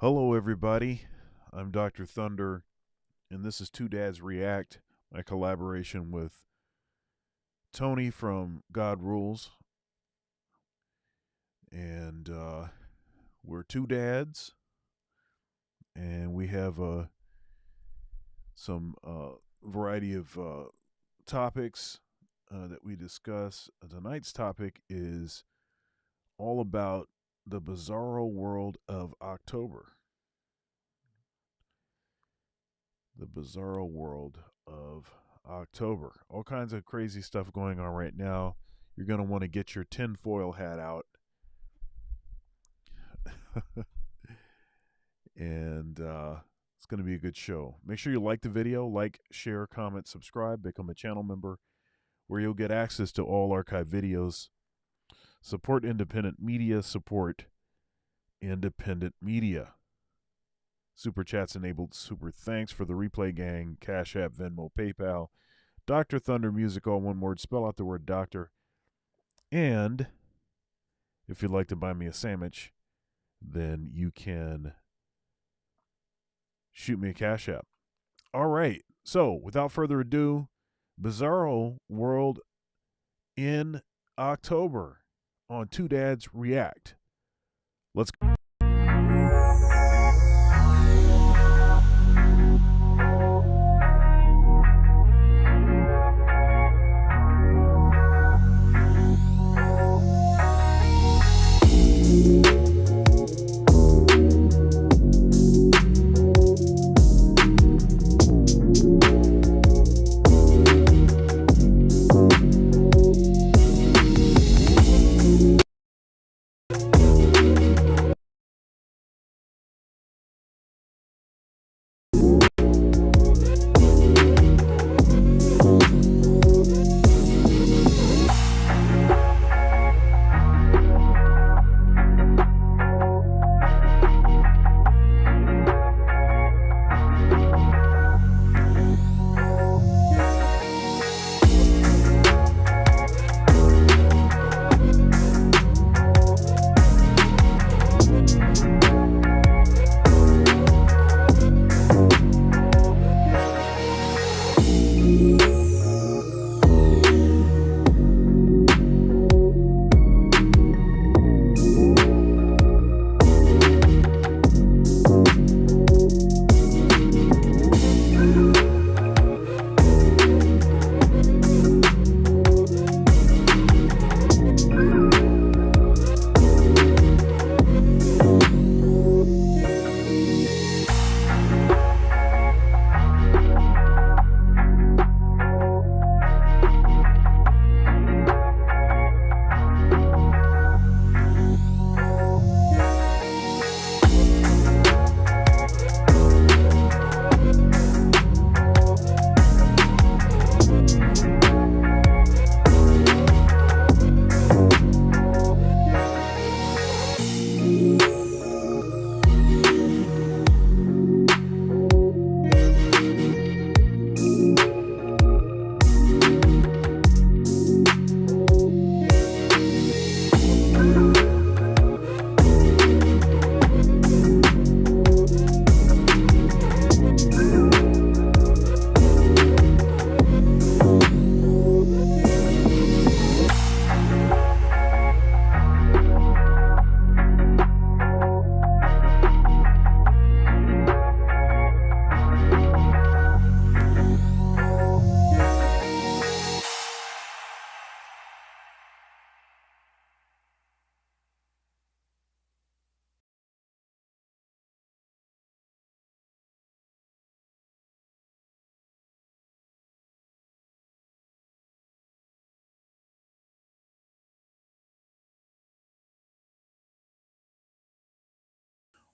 Hello, everybody. I'm Dr. Thunder, and this is Two Dads React, my collaboration with Tony from God Rules. And we're two dads, and we have some variety of topics that we discuss. Tonight's topic is all about the bizarro world of October. The bizarro world of October. All kinds of crazy stuff going on right now. You're going to want to get your tinfoil hat out. And it's going to be a good show. Make sure you like the video, like, share, comment, subscribe, become a channel member where you'll get access to all archive videos. Support independent media, support independent media. Super chats enabled. Super thanks for the replay gang. Cash App, Venmo, PayPal. Dr. Thunder Music, all one word. Spell out the word doctor. And if you'd like to buy me a sandwich, then you can shoot me a Cash App. All right. So without further ado, Bizzaro World in October on Two Dads React. Let's go.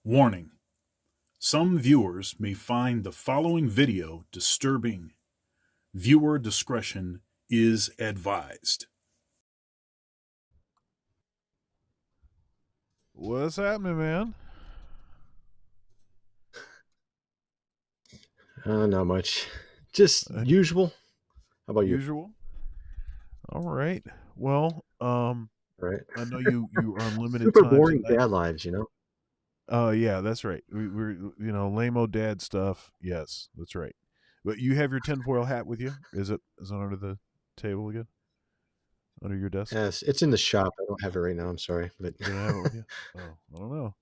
Warning. Some viewers may find the following video disturbing. Viewer discretion is advised. What's happening, man? Not much. Just usual. How about you? Usual. All right. Well, Right. I know you are on limited Super time boring tonight. dad lives, you know? Oh yeah, that's right. We're lame-o dad stuff. Yes, that's right. But you have your tinfoil hat with you? Is it under the table again? Under your desk? Yes, it's in the shop. I don't have it right now. I'm sorry, but You don't have it with you? Oh, I don't know.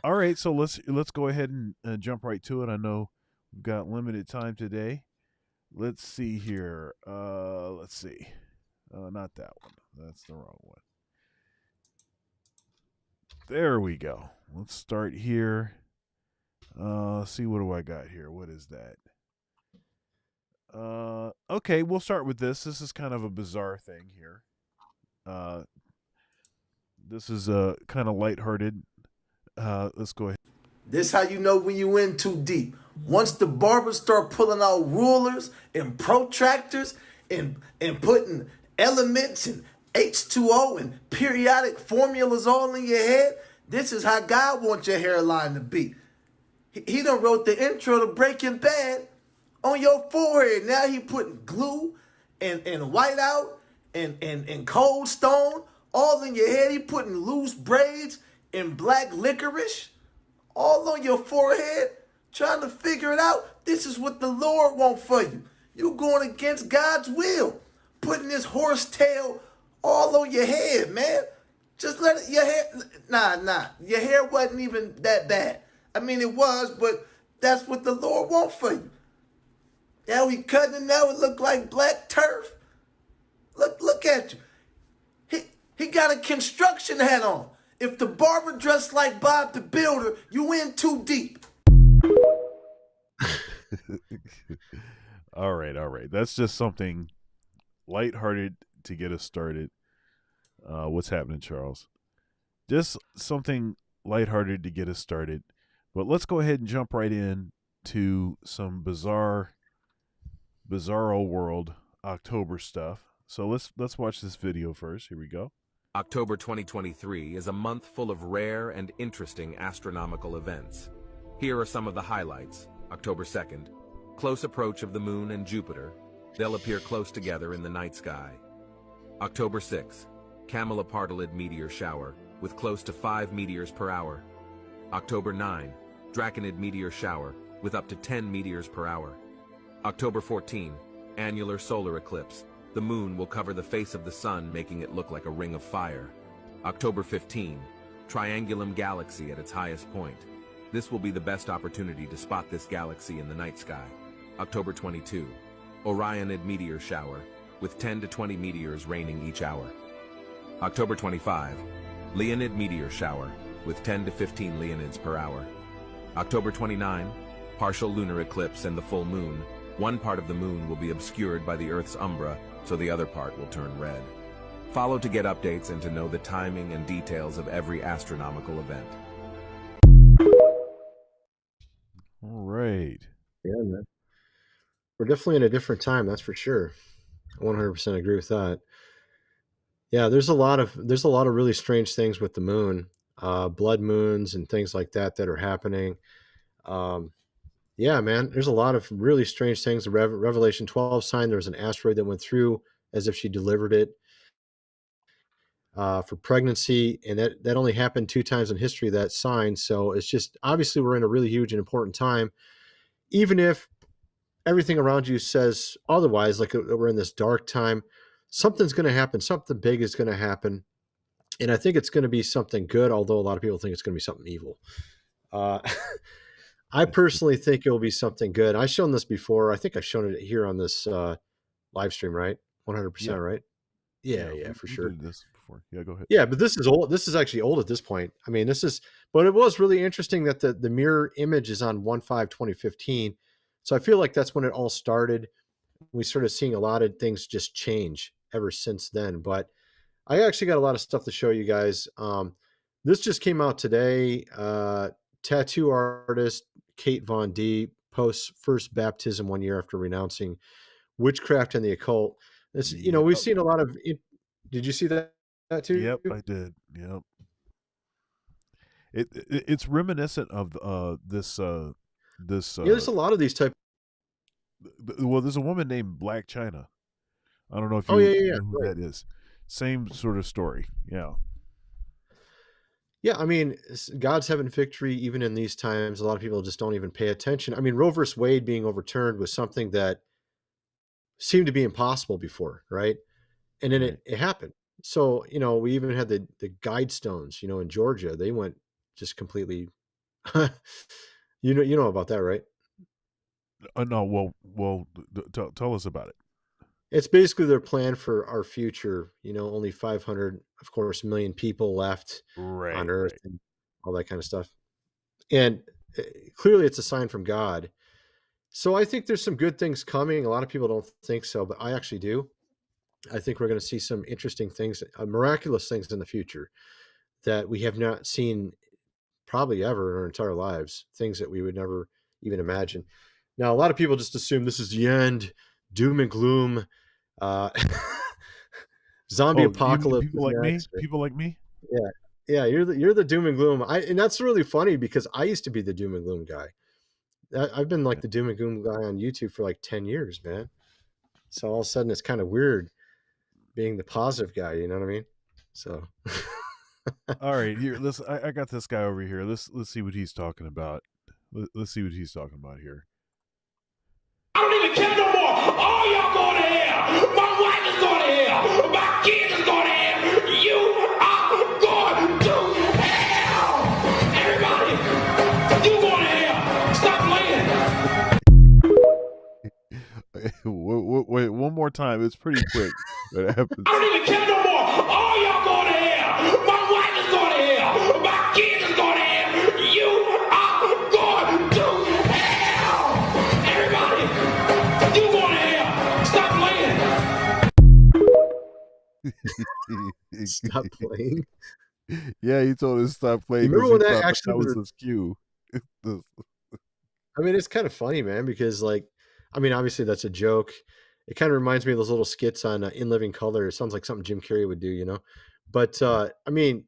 All right, so let's go ahead and jump right to it. I know we've got limited time today. Let's see here. Let's see. Not that one. That's the wrong one. There we go. Let's start here. See, what do I got here? What is that? Okay, we'll start with this. This is kind of a bizarre thing here. Uh, this is kind of lighthearted. Let's go ahead. This how you know when you in too deep. Once the barbers start pulling out rulers and protractors and putting elements and H2O and periodic formulas all in your head, this is how God wants your hairline to be. He done wrote the intro to Breaking Bad on your forehead. Now he putting glue and whiteout and cold stone all in your head. He putting loose braids and black licorice all on your forehead, trying to figure it out. This is what the Lord wants for you. You going against God's will, putting this horsetail all on your head, man. Just let it, your hair, nah. Your hair wasn't even that bad. I mean, it was, but that's what the Lord wants for you. Now we cutting it now, it look like black turf. Look at you. He got a construction hat on. If the barber dressed like Bob the Builder, you in too deep. All right. That's just something lighthearted to get us started. What's happening, Charles? Just something lighthearted to get us started. But let's go ahead and jump right in to some Bizzaro World October stuff. So let's watch this video first. Here we go. October 2023 is a month full of rare and interesting astronomical events. Here are some of the highlights. October 2nd, close approach of the Moon and Jupiter. They'll appear close together in the night sky. October 6th, camelopartylid meteor shower with close to 5 meteors per hour. October 9, Draconid meteor shower with up to 10 meteors per hour. October 14, annular solar eclipse. The moon will cover the face of the sun, making it look like a ring of fire. October 15, Triangulum galaxy at its highest point. This will be the best opportunity to spot this galaxy in the night sky. October 22, Orionid meteor shower with 10 to 20 meteors raining each hour. October 25, Leonid meteor shower with 10 to 15 Leonids per hour. October 29, partial lunar eclipse and the full moon. One part of the moon will be obscured by the Earth's umbra, so the other part will turn red. Follow to get updates and to know the timing and details of every astronomical event. All right. yeah, man. We're definitely in a different time, that's for sure. I 100% agree with that. Yeah, there's a lot of really strange things with the moon, blood moons and things like that are happening. Um, yeah, man, there's a lot of really strange things. The Revelation 12 sign, there was an asteroid that went through as if she delivered it for pregnancy, and that only happened 2 times in history, that sign. So it's just, obviously we're in a really huge and important time, even if everything around you says otherwise, like we're in this dark time. Something's going to happen. Something big is going to happen. And I think it's going to be something good, although a lot of people think it's going to be something evil. Uh, I personally think it will be something good. I've shown this before. I think I've shown it here on this live stream, right? 100%, Yeah. right? Yeah, for we sure. did this before. Yeah, go ahead. Yeah, but this is old. This is actually old at this point. I mean, but it was really interesting that the mirror image is on 1/5/2015. So I feel like that's when it all started. We started seeing a lot of things just change ever since then. But I actually got a lot of stuff to show you guys. This just came out today. Tattoo artist Kate Von D posts first baptism 1 year after renouncing witchcraft and the occult. It's, we've seen a lot of. Did you see that too? Yep, I did. Yep. It's reminiscent of this Yeah, there's a lot of these type. well, there's a woman named Black China. I don't know if Oh you yeah, know who right. that is. Same sort of story. Yeah. Yeah, I mean, God's having victory even in these times. A lot of people just don't even pay attention. I mean, Roe versus Wade being overturned was something that seemed to be impossible before, right? And then Right. it happened. So, we even had the guide stones, in Georgia. They went just completely you know about that, right? No, tell us about it. It's basically their plan for our future, only 500, of course, million people left on Right, Earth right. and all that kind of stuff. And uh, clearly it's a sign from God. So I think there's some good things coming. A lot of people don't think so, but I actually do. I think we're going to see some interesting things, miraculous things in the future that we have not seen probably ever in our entire lives, things that we would never even imagine. Now, a lot of people just assume this is the end, doom and gloom, uh, zombie Oh, you mean apocalypse people is like me? next. People like me? Yeah, yeah, you're the doom and gloom. And that's really funny because I used to be the doom and gloom guy. I've been like Yeah. the doom and gloom guy on YouTube for like 10 years, man. So all of a sudden it's kind of weird being the positive guy, you know what I mean? So All right, here. I got this guy over here. Let's see what he's talking about. Let's see what he's talking about here. I don't even care no more. All y'all going to hell. My wife is going to hell. My kids is going to hell. You are going to hell. Everybody, you going to hell. Stop playing. Wait, one more time. It's pretty quick. That happens. I don't even care no more. All y'all going to hell. My wife is going to hell. My kids is going to hell. You are going to hell. Everybody, you going to hell. Stop playing. stop playing. Yeah, he told us to stop playing You because remember he when that thought actually that was was his cue. I mean, it's kind of funny, man, because I mean, obviously that's a joke. It kind of reminds me of those little skits on In Living Color. It sounds like something Jim Carrey would do. But I mean,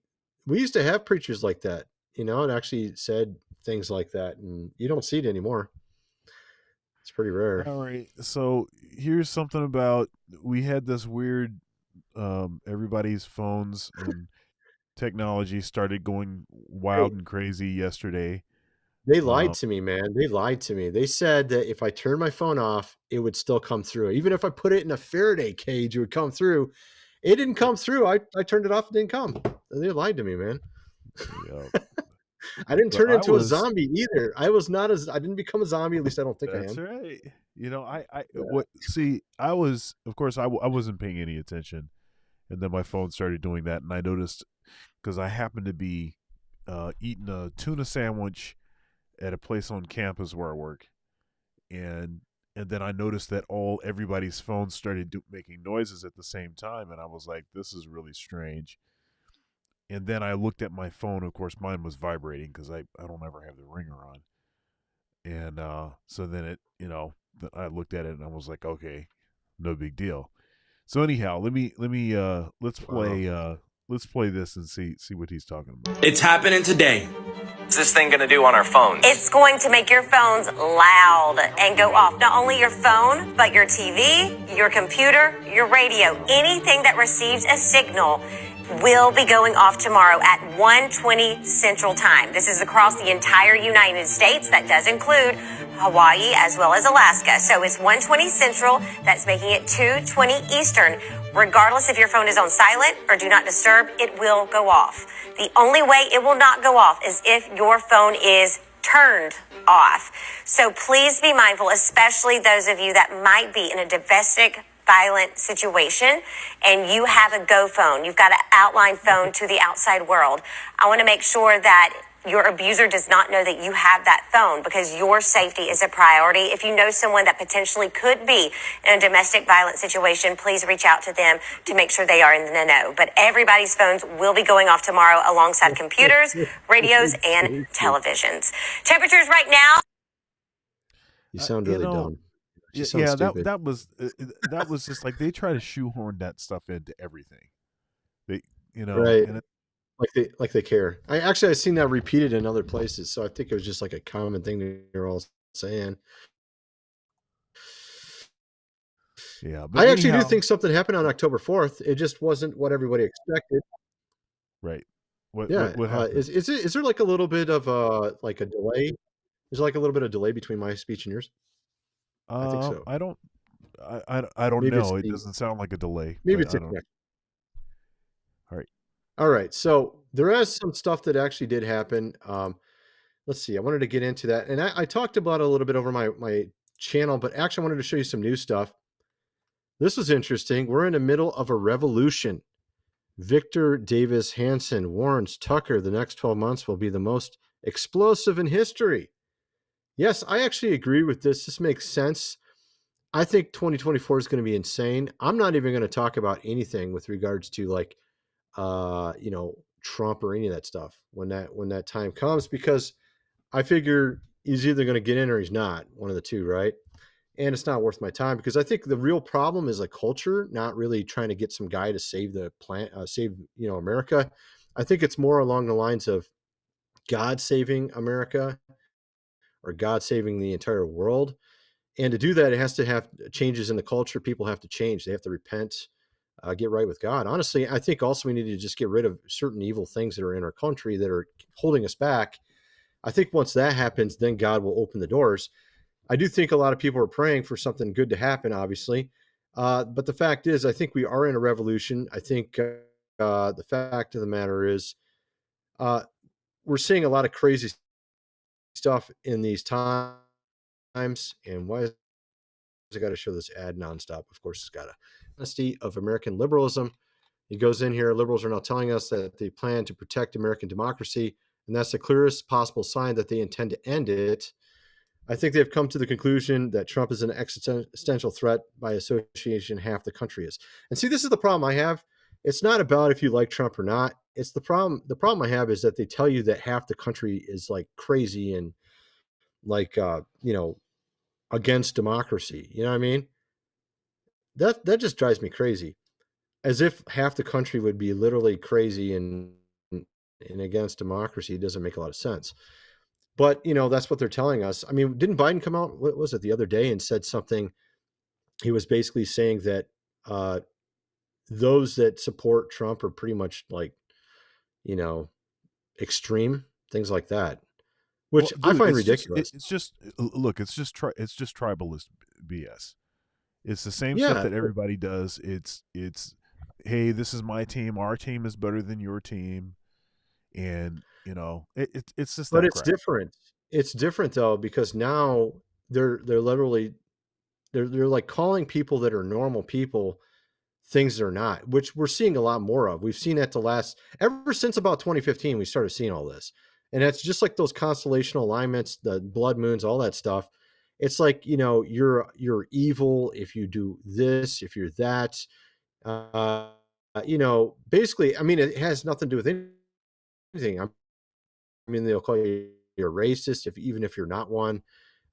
we used to have preachers like that, it actually said things like that, and you don't see it anymore. It's pretty rare. All right, so here's something about we had this weird. Everybody's phones and technology started going Hey, wild and crazy yesterday. they lied Um, to me, man. They lied to me. They said that if I turned my phone off, it would still come through. Even if I put it in a Faraday cage, it would come through. It didn't come through. I turned it off. It didn't come. They lied to me, man. yeah, I didn't but turn into a zombie either. I didn't become a zombie. At least I don't think I That's am. right. I Yeah. what see, I was of course I wasn't paying any attention, and then my phone started doing that, and I noticed because I happened to be eating a tuna sandwich at a place on campus where I work, and then I noticed that everybody's phones started making noises at the same time, and I was like, this is really strange. And then I looked at my phone. Of course, mine was vibrating because I don't ever have the ringer on. And so then I looked at it and I was like, okay, no big deal. So anyhow, Wow. let's play this and see what he's talking about. It's happening today. What's this thing going to do on our phones? It's going to make your phones loud and go off. Not only your phone, but your TV, your computer, your radio. Anything that receives a signal will be going off tomorrow at 1:20 Central Time. This is across the entire United States. That does include Hawaii as well as Alaska. So it's 1:20 Central. That's making it 2:20 Eastern. Regardless if your phone is on silent or do not disturb, it will go off. The only way it will not go off is if your phone is turned off. So please be mindful, especially those of you that might be in a domestic violent situation and you have a go phone. You've got an outline phone to the outside world. I want to make sure that your abuser does not know that you have that phone because your safety is a priority. If you know someone that potentially could be in a domestic violence situation, please reach out to them to make sure they are in the know. But everybody's phones will be going off tomorrow alongside computers, radios, and televisions. Temperatures right now. You sound You really know, dumb. You sound yeah, stupid. that was just like they try to shoehorn that stuff into everything. They, Right. and Like they care. I seen that repeated in other places, so I think it was just like a common thing they're all saying. yeah, but I actually do anyhow, think something happened on October 4th. It just wasn't what everybody expected. right. Yeah. What happened? Is there like a little bit of like a delay? Is there like a little bit of delay between my speech and yours? I think so. I don't I don't Maybe it's know. It the doesn't sound like a delay, maybe but it's I a don't. connection. All right. All right. So there is some stuff that actually did happen. Let's see. I wanted to get into that, and I talked about it a little bit over my channel, but actually, I wanted to show you some new stuff. This was interesting. We're in the middle of a revolution. Victor Davis Hanson warns Tucker the next 12 months will be the most explosive in history. Yes, I actually agree with this. This makes sense. I think 2024 is going to be insane. I'm not even going to talk about anything with regards to like Trump or any of that stuff when that time comes, because I figure he's either going to get in or he's not, one of the two, right? And it's not worth my time, because I think the real problem is a culture, not really trying to get some guy to save the planet, save America. I think it's more along the lines of God saving America or God saving the entire world. And to do that, it has to have changes in the culture. People have to change. They have to repent, get right with God. Honestly, I think also we need to just get rid of certain evil things that are in our country that are holding us back. I think once that happens, then God will open the doors. I do think a lot of people are praying for something good to happen, obviously. But the fact is, I think we are in a revolution. I think the fact of the matter is, uh, we're seeing a lot of crazy stuff in these times. And why is I got to show this ad nonstop? Of course, it's got a honesty of American liberalism. He goes in here. Liberals are now telling us that they plan to protect American democracy, and that's the clearest possible sign that they intend to end it. I think they've come to the conclusion that Trump is an existential threat. By association, half the country is. And see, this is the problem I have. It's not about if you like Trump or not. It's the problem. The problem I have is that they tell you that half the country is like crazy and like against democracy. You know what I mean? That just drives me crazy. As if half the country would be literally crazy and against democracy. It doesn't make a lot of sense. But that's what they're telling us. I mean, didn't Biden come out? What was it, the other day, and said something? He was basically saying that uh, those that support Trump are pretty much like you know extreme things like that, Well, which I dude, find ridiculous. it's just look, it's just tribalist BS. It's the same stuff Yeah, that everybody does. It's hey, this is my team. Our team is better than your team, and it's just but that it's crap. different. It's different though, because now they're literally they're like calling people that are normal people things they're not, which we're seeing a lot more of. We've seen that ever since about 2015, we started seeing all this. And it's just like those constellational alignments, the blood moons, all that stuff. It's like, you're evil if you do this, if you're that. Uh, basically, I mean, it has nothing to do with anything. I mean, they'll call you you're a racist even if you're not one.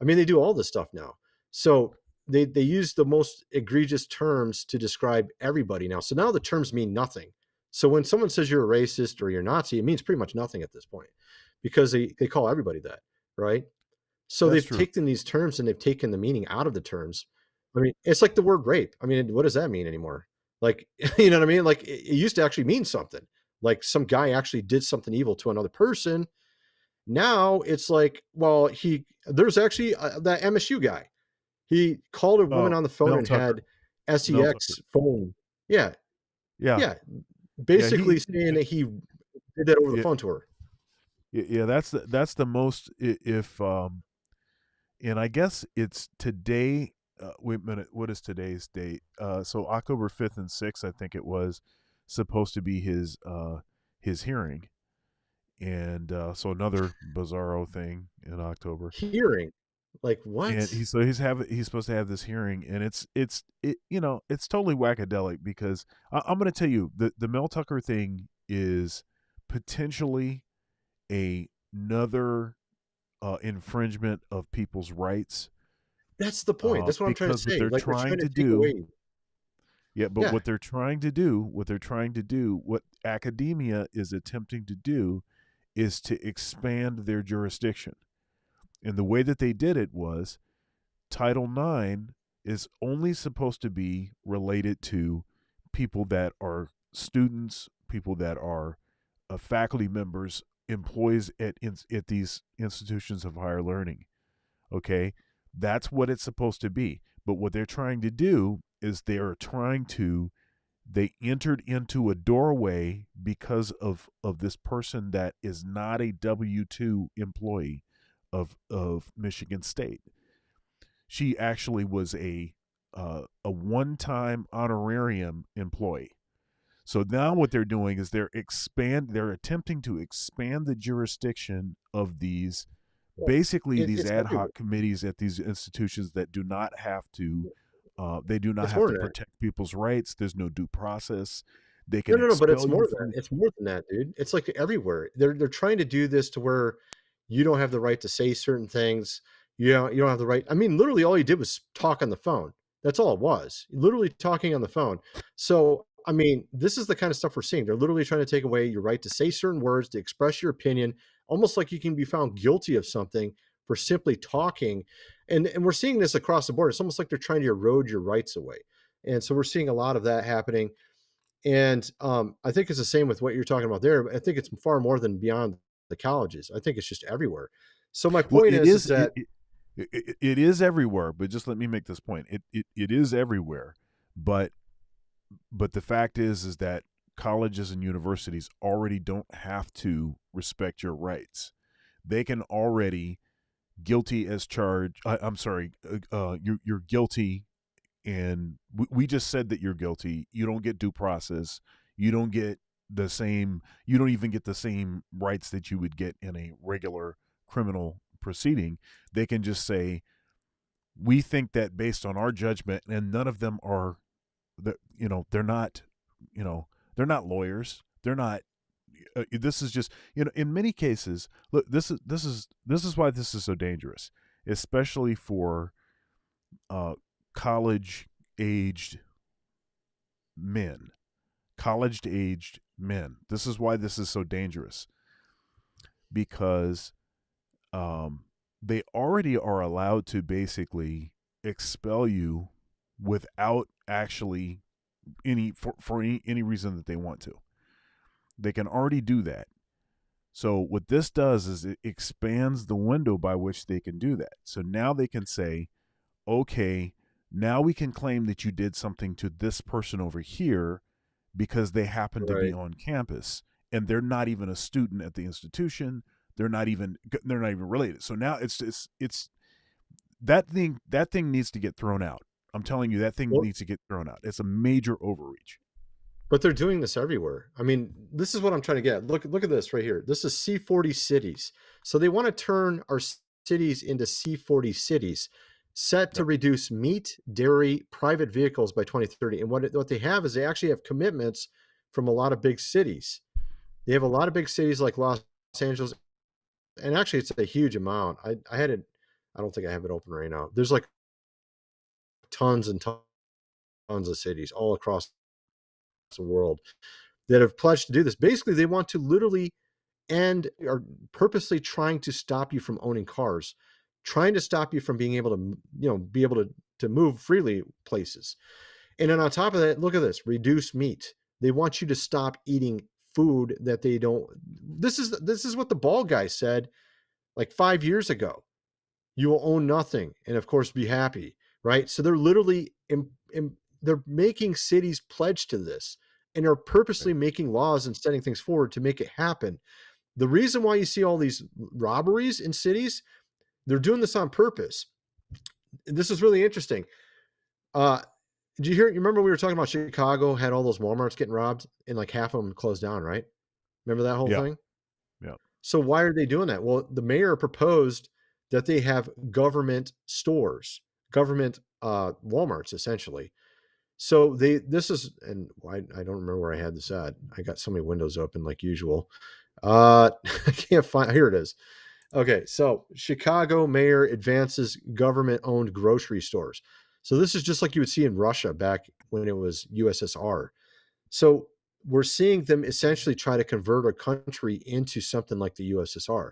I mean, they do all this stuff now. So they use the most egregious terms to describe everybody now. So now the terms mean nothing. So when someone says you're a racist or you're Nazi, it means pretty much nothing at this point, because they call everybody that, right? So That's they've true. taken these terms and they've taken the meaning out of the terms. I mean, it's like the word rape. I mean, what does that mean anymore? Like, you know what I mean? Like it used to actually mean something. Like some guy actually did something evil to another person. Now it's like, well, there's actually that MSU guy. He called a woman Oh, on the phone Mel and Tucker. had Mel Tucker. sex phone. Yeah, Yeah, yeah. yeah. Basically saying that he did that over the Yeah, phone to her. yeah. That's the most if and I guess it's today. Wait a minute. What is today's date? So October 5th and 6th, I think it was supposed to be his hearing, and so another Bizzaro thing in October. Hearing, like And what? he's supposed to have this hearing, and it's totally whackadelic because I'm going to tell you the Mel Tucker thing is potentially another infringement of people's rights, That's the point. That's what I'm trying to because what say. they're Like they're trying trying to to take do. away. Yeah, but Yeah, what academia is attempting to do is to expand their jurisdiction. And the way that they did it was Title IX is only supposed to be related to people that are students, people that are faculty members, employees at these institutions of higher learning. Okay, that's what it's supposed to be. But what they're trying to do is they entered into a doorway because of this person that is not a W-2 employee of Michigan State. She actually was a one-time honorarium employee. So now what they're doing is they're attempting to expand the jurisdiction of these, basically these ad hoc committees at these institutions that do not have to protect people's rights. There's no due process. They can No, but it's expel more you than from that. It's more than that, dude. It's like everywhere. They're trying to do this to where you don't have the right to say certain things. You don't have the right. I mean, literally all you did was talk on the phone. That's all it was. Literally talking on the phone. So, I mean, this is the kind of stuff we're seeing. They're literally trying to take away your right to say certain words, to express your opinion, almost like you can be found guilty of something for simply talking. And we're seeing this across the board. It's almost like they're trying to erode your rights away. And so we're seeing a lot of that happening. And I think it's the same with what you're talking about there. I think it's far more than beyond the colleges. I think it's just everywhere. So my point is that it is everywhere. But just let me make this point: it is everywhere. But the fact is that colleges and universities already don't have to respect your rights. They can already guilty as charged. I'm sorry, you're guilty. And we just said that you're guilty. You don't get due process. You don't get the same. You don't even get the same rights that you would get in a regular criminal proceeding. They can just say, we think that based on our judgment, and none of them are, they're not, they're not lawyers. They're not. This is just, in many cases. Look, this is why this is so dangerous, especially for college-aged men. College-aged men. This is why this is so dangerous, because they already are allowed to basically expel you without actually for any reason that they want to. They can already do that. So what this does is it expands the window by which they can do that. So now they can say, okay, now we can claim that you did something to this person over here because they happen to be on campus and they're not even a student at the institution. They're not even related. So now it's that thing needs to get thrown out. I'm telling you, that thing needs to get thrown out. It's a major overreach. But they're doing this everywhere. I mean, this is what I'm trying to get. Look at this right here. This is C40 cities. So they want to turn our cities into C40 cities, set to reduce meat, dairy, private vehicles by 2030. And what they have is they actually have commitments from a lot of big cities. They have a lot of big cities like Los Angeles. And actually, it's a huge amount. I had it. I don't think I have it open right now. There's like tons and tons of cities all across the world that have pledged to do this. Basically, they want to literally and are purposely trying to stop you from owning cars, trying to stop you from being able to move freely places. And then on top of that, look at this: reduce meat. They want you to stop eating food that they don't. This is what the bald guy said like 5 years ago. You will own nothing, and of course, be happy, right? So they're literally they're making cities pledge to this, and are purposely making laws and setting things forward to make it happen. The reason why you see all these robberies in cities, they're doing this on purpose. This is really interesting. Did you hear? You remember we were talking about Chicago had all those Walmarts getting robbed, and like half of them closed down, right? Remember that whole thing? Yeah. So why are they doing that? Well, the mayor proposed that they have government stores, government Walmarts, essentially. So this is, and I don't remember where I had this at. I got so many windows open like usual. I can't find, here it is. Okay. So Chicago mayor advances government-owned grocery stores. So this is just like you would see in Russia back when it was USSR. So we're seeing them essentially try to convert a country into something like the USSR.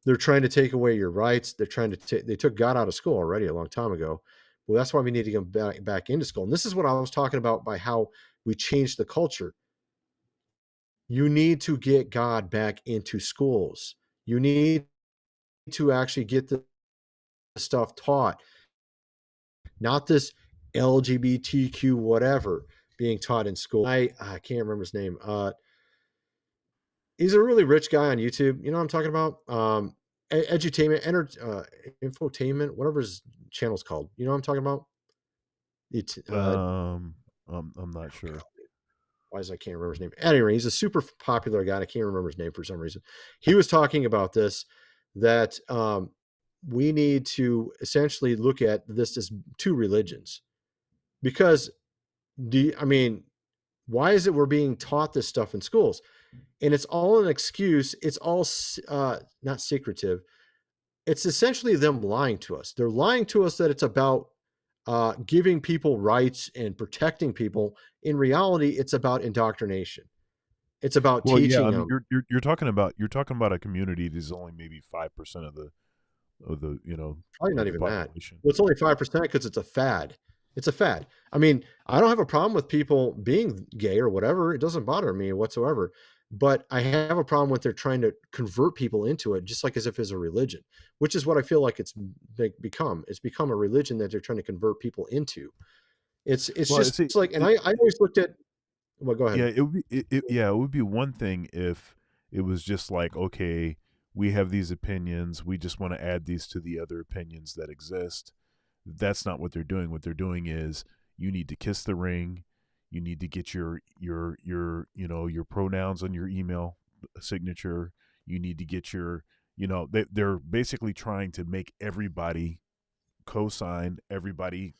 They're trying to take away your rights. They're trying to they took God out of school already a long time ago. Well, that's why we need to get back into school. And this is what I was talking about by how we changed the culture. you need to get God back into schools. You need to actually get the stuff taught, not this LGBTQ whatever being taught in school. I can't remember his name. He's a really rich guy on YouTube. You know what I'm talking about? Edutainment, infotainment, whatever his channel's called. You know what I'm talking about? I'm not sure. Why is I can't remember his name? Anyway, he's a super popular guy. I can't remember his name for some reason. He was talking about this, that we need to essentially look at this as two religions. Because why is it we're being taught this stuff in schools? And it's all an excuse. It's all not secretive. It's essentially them lying to us. They're lying to us that it's about giving people rights and protecting people. In reality, it's about indoctrination. It's about teaching them. You're talking about a community that's only maybe 5% of the Probably not the even that. population. Well, it's only 5% because it's a fad. It's a fad. I mean, I don't have a problem with people being gay or whatever. It doesn't bother me whatsoever. But I have a problem with they're trying to convert people into it, just like as if it's a religion, which is what I feel like it's become. It's become a religion that they're trying to convert people into. It's like, and I always looked at. Well, go ahead. Yeah, it would be one thing if it was just like, okay, we have these opinions, we just want to add these to the other opinions that exist. That's not what they're doing. What they're doing is, you need to kiss the ring. You need to get your pronouns on your email signature. You need to get your, they're basically trying to make everybody co-sign, everybody,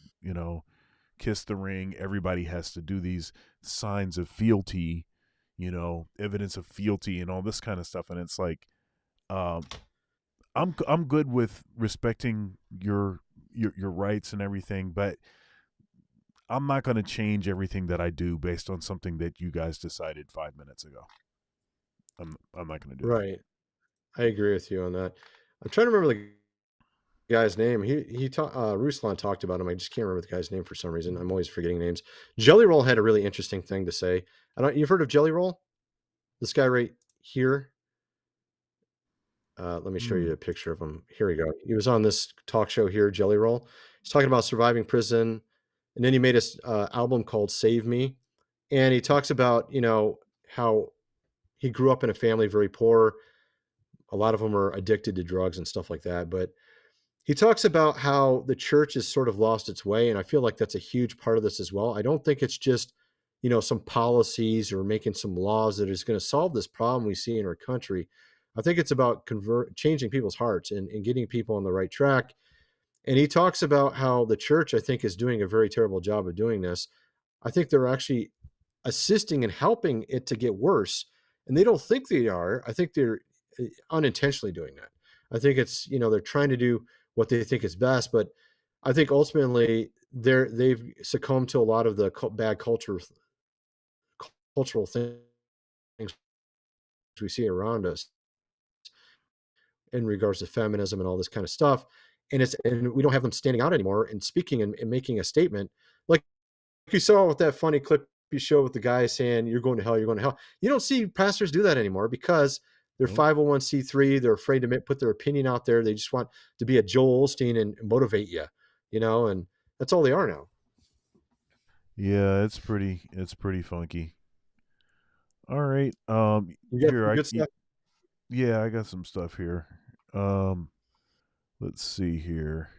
kiss the ring. Everybody has to do these signs of fealty, evidence of fealty and all this kind of stuff. And it's like, I'm good with respecting your rights and everything, but I'm not going to change everything that I do based on something that you guys decided 5 minutes ago. I'm not going to do it. Right. I agree with you on that. I'm trying to remember the guy's name. Ruslan talked about him. I just can't remember the guy's name for some reason. I'm always forgetting names. Jelly Roll had a really interesting thing to say. You've heard of Jelly Roll? This guy right here. Let me show you a picture of him. Here we go. He was on this talk show here, Jelly Roll. He's talking about surviving prison. And then he made a album called Save Me. And he talks about, how he grew up in a family very poor. A lot of them are addicted to drugs and stuff like that. But he talks about how the church has sort of lost its way. And I feel like that's a huge part of this as well. I don't think it's just, some policies or making some laws that is going to solve this problem we see in our country. I think it's about changing people's hearts and getting people on the right track. And he talks about how the church, I think, is doing a very terrible job of doing this. I think they're actually assisting and helping it to get worse. And they don't think they are. I think they're unintentionally doing that. I think it's, they're trying to do what they think is best. But I think ultimately they've succumbed to a lot of the bad cultural things we see around us in regards to feminism and all this kind of stuff. And we don't have them standing out anymore and speaking and making a statement. Like you saw with that funny clip you showed with the guy saying, "You're going to hell, you're going to hell." You don't see pastors do that anymore because they're 501c3. They're afraid to put their opinion out there. They just want to be a Joel Osteen and motivate you, and that's all they are now. Yeah, it's pretty funky. All right. Stuff? Yeah, I got some stuff here. Let's see here.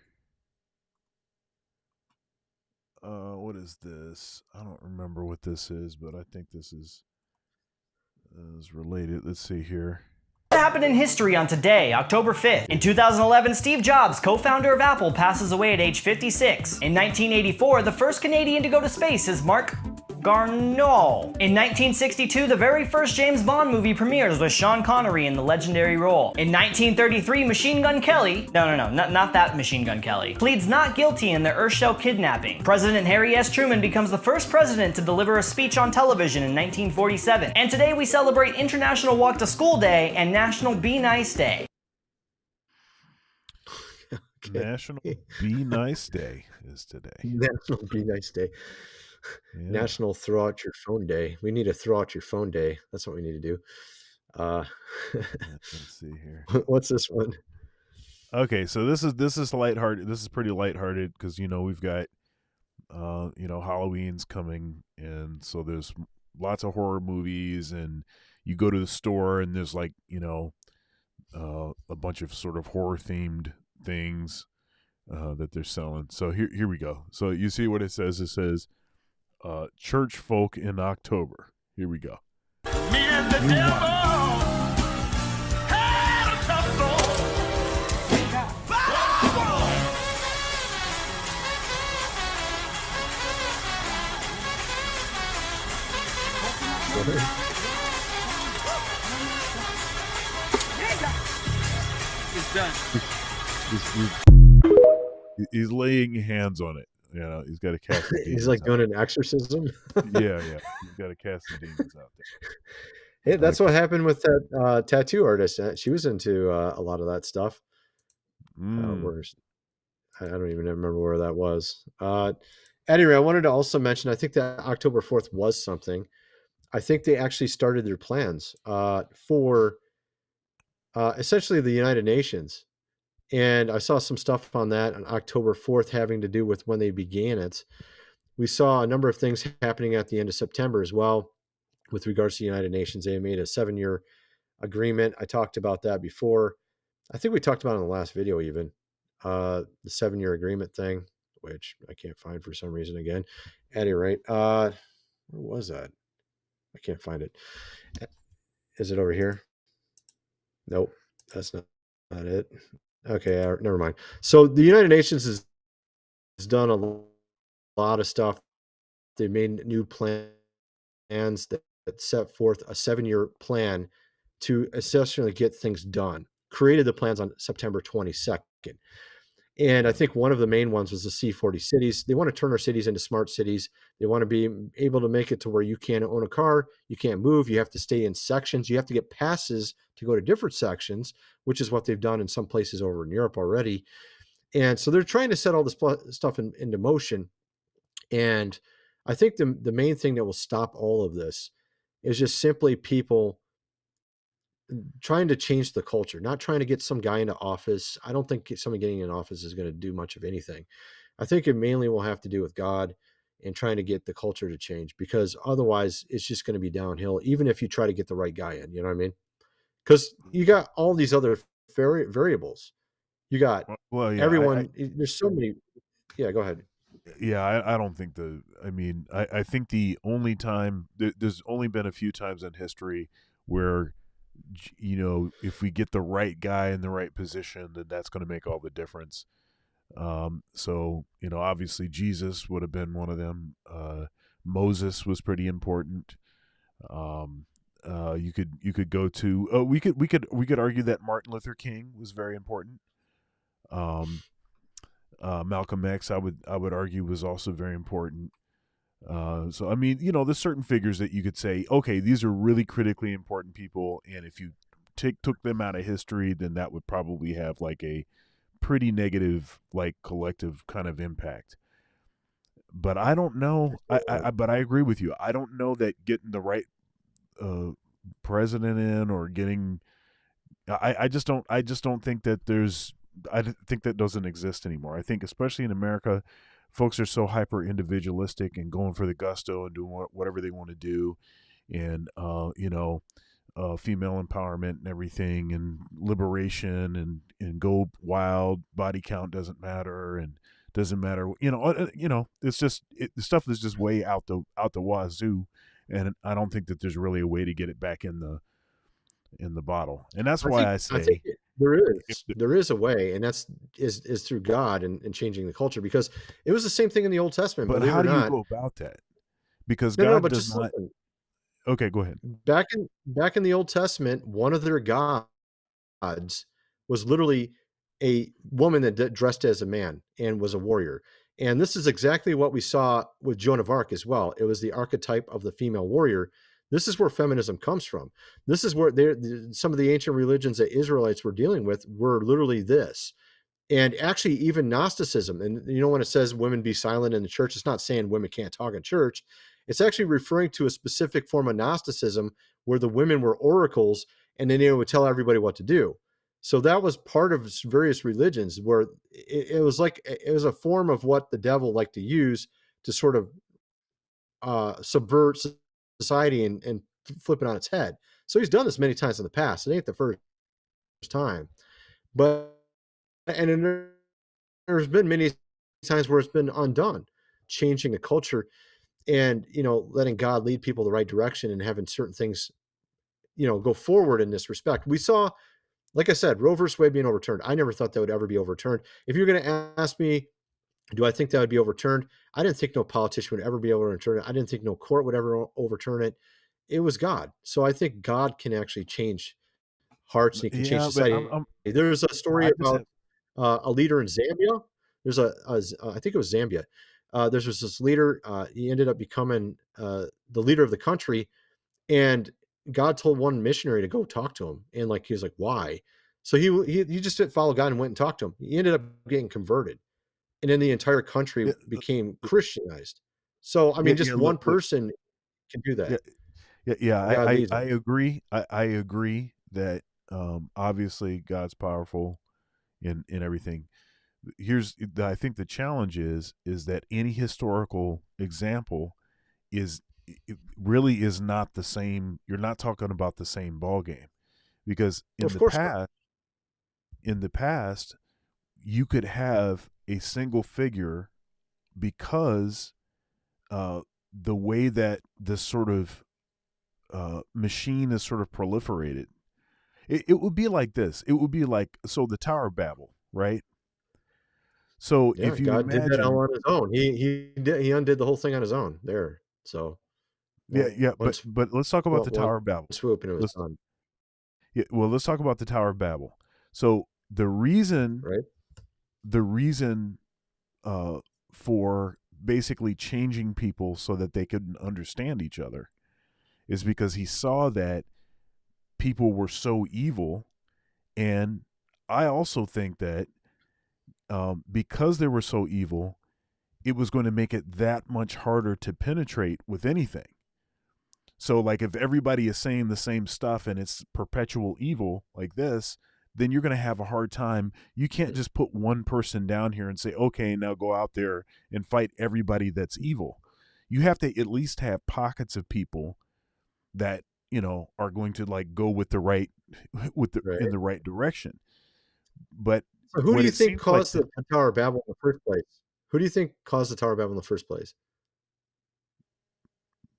What is this? I don't remember what this is, but I think this is related. Let's see here. What happened in history on today, October 5th? In 2011, Steve Jobs, co-founder of Apple, passes away at age 56. In 1984, the first Canadian to go to space is Mark Garneau. In 1962, the very first James Bond movie premieres with Sean Connery in the legendary role. In 1933, Machine Gun Kelly, not that Machine Gun Kelly, pleads not guilty in the Urshel kidnapping. President Harry S. Truman becomes the first president to deliver a speech on television in 1947. And today we celebrate International Walk to School Day and National Be Nice Day. National Be Nice Day is today. National Be Nice Day. Yeah. National Throw Out Your Phone Day. We need to throw out your phone day. That's what we need to do. Uh, Let's see here. what's this one? Okay, so this is lighthearted. This is pretty lighthearted because we've got Halloween's coming, and so there's lots of horror movies, and you go to the store and there's like a bunch of sort of horror themed things that they're selling. So here we go. So you see what it says? It says church folk in October. Here we go. Me and the devil had a tussle. It's done. He's laying hands on it. He's got to cast the demons He's like out. doing an exorcism. Yeah. He's got to cast the demons out there. Hey, that's what happened with that tattoo artist. She was into a lot of that stuff. Where's I don't even remember where that was. Anyway, I wanted to also mention, I think that October 4th was something. I think they actually started their plans for essentially the United Nations. And I saw some stuff on that on October 4th having to do with when they began it. We saw a number of things happening at the end of September as well with regards to the United Nations. They made a 7-year agreement. I talked about that before. I think we talked about it in the last video even, the 7-year agreement thing, which I can't find for some reason again. At any rate, where was that? I can't find it. Is it over here? Nope, that's not it. Okay, never mind. So the United Nations has done a lot of stuff. They made new plans that set forth a 7-year plan to essentially get things done. Created the plans on September 22nd. And I think one of the main ones was the C40 cities. They want to turn our cities into smart cities. They want to be able to make it to where you can't own a car, you can't move, you have to stay in sections, you have to get passes to go to different sections, which is what they've done in some places over in Europe already. And so they're trying to set all this stuff into motion. And I think the main thing that will stop all of this is just simply people trying to change the culture, not trying to get some guy into office. I don't think someone getting in office is going to do much of anything. I think it mainly will have to do with God and trying to get the culture to change, because otherwise it's just going to be downhill, even if you try to get the right guy in, you know what I mean? Because you got all these other variables. You got everyone. There's so many. Yeah, go ahead. Yeah, I don't think I think the only time there's only been a few times in history where if we get the right guy in the right position, then that's going to make all the difference. So obviously Jesus would have been one of them. Moses was pretty important. You could go to we could argue that Martin Luther King was very important. Malcolm X, I would argue, was also very important. So I mean, there's certain figures that you could say, okay, these are really critically important people, and if you took them out of history, then that would probably have like a pretty negative, like, collective kind of impact. But I don't know. But I agree with you. I don't know that getting the right president in, or getting, I just don't think that there's. I think that doesn't exist anymore. I think, especially in America, folks are so hyper individualistic and going for the gusto and doing whatever they want to do, and female empowerment and everything, and liberation, and go wild. Body count doesn't matter, and doesn't matter. It's just the stuff is just way out the wazoo, and I don't think that there's really a way to get it back in the bottle. And that's why I say there is a way, and that's is through God and changing the culture, because it was the same thing in the Old Testament. But how do you go about that? Because God does not. Listen. Okay, go ahead. Back in the Old Testament, one of their gods was literally a woman that dressed as a man and was a warrior. And this is exactly what we saw with Joan of Arc as well. It was the archetype of the female warrior. This is where feminism comes from. This is where some of the ancient religions that Israelites were dealing with were literally this. And actually, even Gnosticism, and when it says women be silent in the church, it's not saying women can't talk in church. It's actually referring to a specific form of Gnosticism where the women were oracles and then they would tell everybody what to do. So that was part of various religions where it was like it was a form of what the devil liked to use to sort of subvert society and flip it on its head. So he's done this many times in the past. It ain't the first time, but and there's been many times where it's been undone, changing the culture and letting God lead people the right direction and having certain things go forward in this respect. We saw, like I said, Roe versus Wade being overturned. I never thought that would ever be overturned. If you're going to ask me, do I think that would be overturned? I didn't think no politician would ever be able to overturn it. I didn't think no court would ever overturn it. It was God. So I think God can actually change hearts and he can change Yeah, but society. There's a story I just about a leader in Zambia. There's I think it was Zambia. There's this leader. He ended up becoming the leader of the country, and God told one missionary to go talk to him, and he was like, "Why?" So he just didn't follow God and went and talked to him. He ended up getting converted, and then the entire country yeah, became Christianized. So I yeah, mean, just yeah, one look, person can do yeah, that. yeah. God leads I them. agree. I agree that obviously God's powerful in everything. I think the challenge is that any historical example is it really is not the same. You're not talking about the same ball game because Of course not. in the past you could have a single figure because the way that this sort of machine is sort of proliferated. It would be like this. It would be like the Tower of Babel, right? So Yeah, if you God did that all imagine, on his own. He undid the whole thing on his own there. So yeah, yeah, once but let's talk about the one Tower of Babel. swoop and it was Let's done. Yeah, well, let's talk about the Tower of Babel. So Right? the reason uh, for basically changing people so that they could understand each other is because he saw that people were so evil, and I also think that because they were so evil, it was going to make it that much harder to penetrate with anything. So, like, if everybody is saying the same stuff and it's perpetual evil like this, then you're going to have a hard time. You can't just put one person down here and say, okay, now go out there and fight everybody that's evil. You have to at least have pockets of people that, are going to like go with the right, in Right. the right direction. But So who do what you it think seems like caused the Tower of Babel in the first place? Who do you think caused the Tower of Babel in the first place?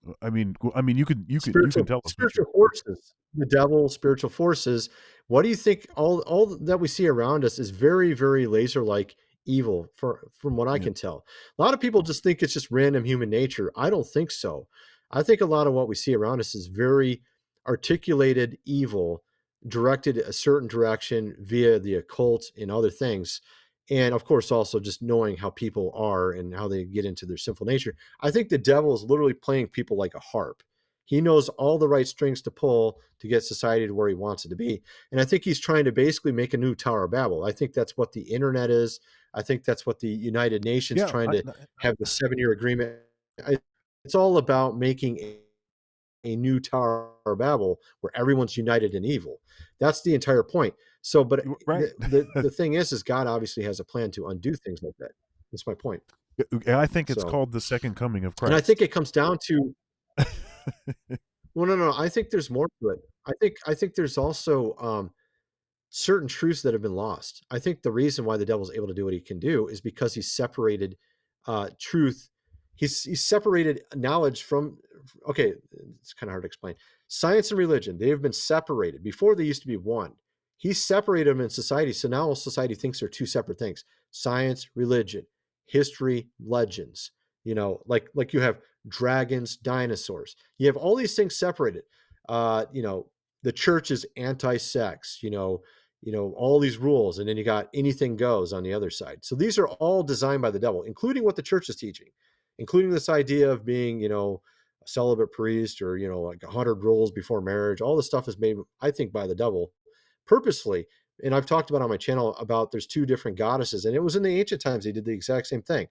you can tell us what you. Spiritual forces, the devil, spiritual forces. What do you think? All that we see around us is very, very laser like evil, from what I Yeah. can tell. A lot of people just think it's just random human nature. I don't think so. I think a lot of what we see around us is very articulated evil, directed a certain direction via the occult and other things. And of course, also just knowing how people are and how they get into their sinful nature. I think the devil is literally playing people like a harp. He knows all the right strings to pull to get society to where he wants it to be. And I think he's trying to basically make a new Tower of Babel. I think that's what the internet is. I think that's what the United Nations Yeah. trying to have the 7-year agreement. It's all about making a new Tower of Babel where everyone's united in evil. That's the entire point. So, but Right. the thing is God obviously has a plan to undo things like that. That's my point. I think it's So, called the second coming of and I think Christ. it comes down to, well, no. I think there's more to it. I think there's also certain truths that have been lost. I think the reason why the devil's able to do what he can do is because he's separated truth. He's separated knowledge from. Okay, it's kind of hard to explain. Science and religion, they have been separated. Before they used to be one. He separated them in society, so now society thinks they're two separate things: science, religion, history, legends. Like you have dragons, dinosaurs. You have all these things separated. The church is anti-sex. All these rules, and then you got anything goes on the other side. So these are all designed by the devil, including what the church is teaching, including this idea of being, a celibate priest or, like 100 rules before marriage. All this stuff is made, I think, by the devil purposefully. and I've talked about on my channel about there's two different goddesses, and it was in the ancient times they did the exact same thing.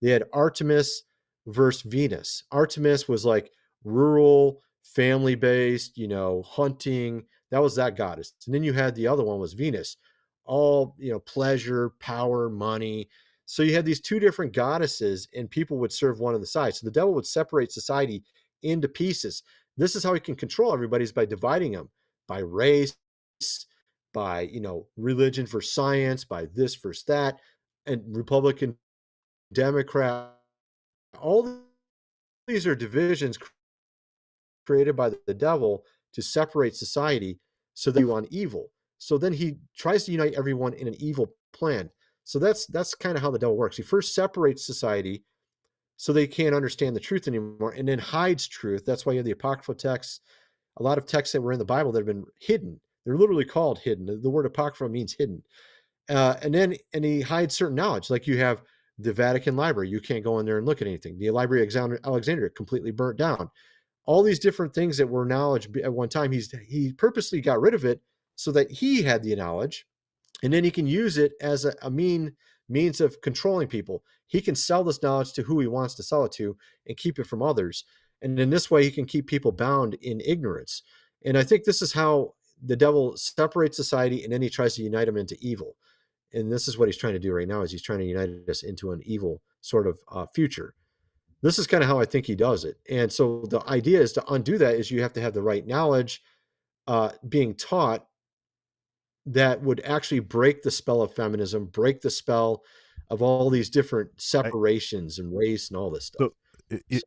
They had Artemis versus Venus. Artemis was like rural, family based, hunting. That was that goddess. And then you had the other one was Venus, all, pleasure, power, money. So you had these two different goddesses, and people would serve one on the side. So the devil would separate society into pieces. This is how he can control everybody, is by dividing them by race, by, religion versus science, by this versus that, and Republican, Democrat. All these are divisions created by the devil to separate society so that you on evil. So then he tries to unite everyone in an evil plan. So that's kind of how the devil works. He first separates society so they can't understand the truth anymore, and then hides truth. That's why you have the apocryphal texts. A lot of texts that were in the Bible that have been hidden. They're literally called hidden. The word apocrypha means hidden. And he hides certain knowledge. Like you have the Vatican Library. You can't go in there and look at anything. The Library of Alexandria completely burnt down. All these different things that were knowledge at one time, he purposely got rid of it so that he had the knowledge, and then he can use it as a means of controlling people. He can sell this knowledge to who he wants to sell it to and keep it from others. And in this way, he can keep people bound in ignorance. And I think this is how the devil separates society, and then he tries to unite them into evil. And this is what he's trying to do right now, is he's trying to unite us into an evil sort of future. This is kind of how I think he does it. And so the idea is to undo that is you have to have the right knowledge being taught that would actually break the spell of feminism, break the spell of all these different separations and race and all this stuff.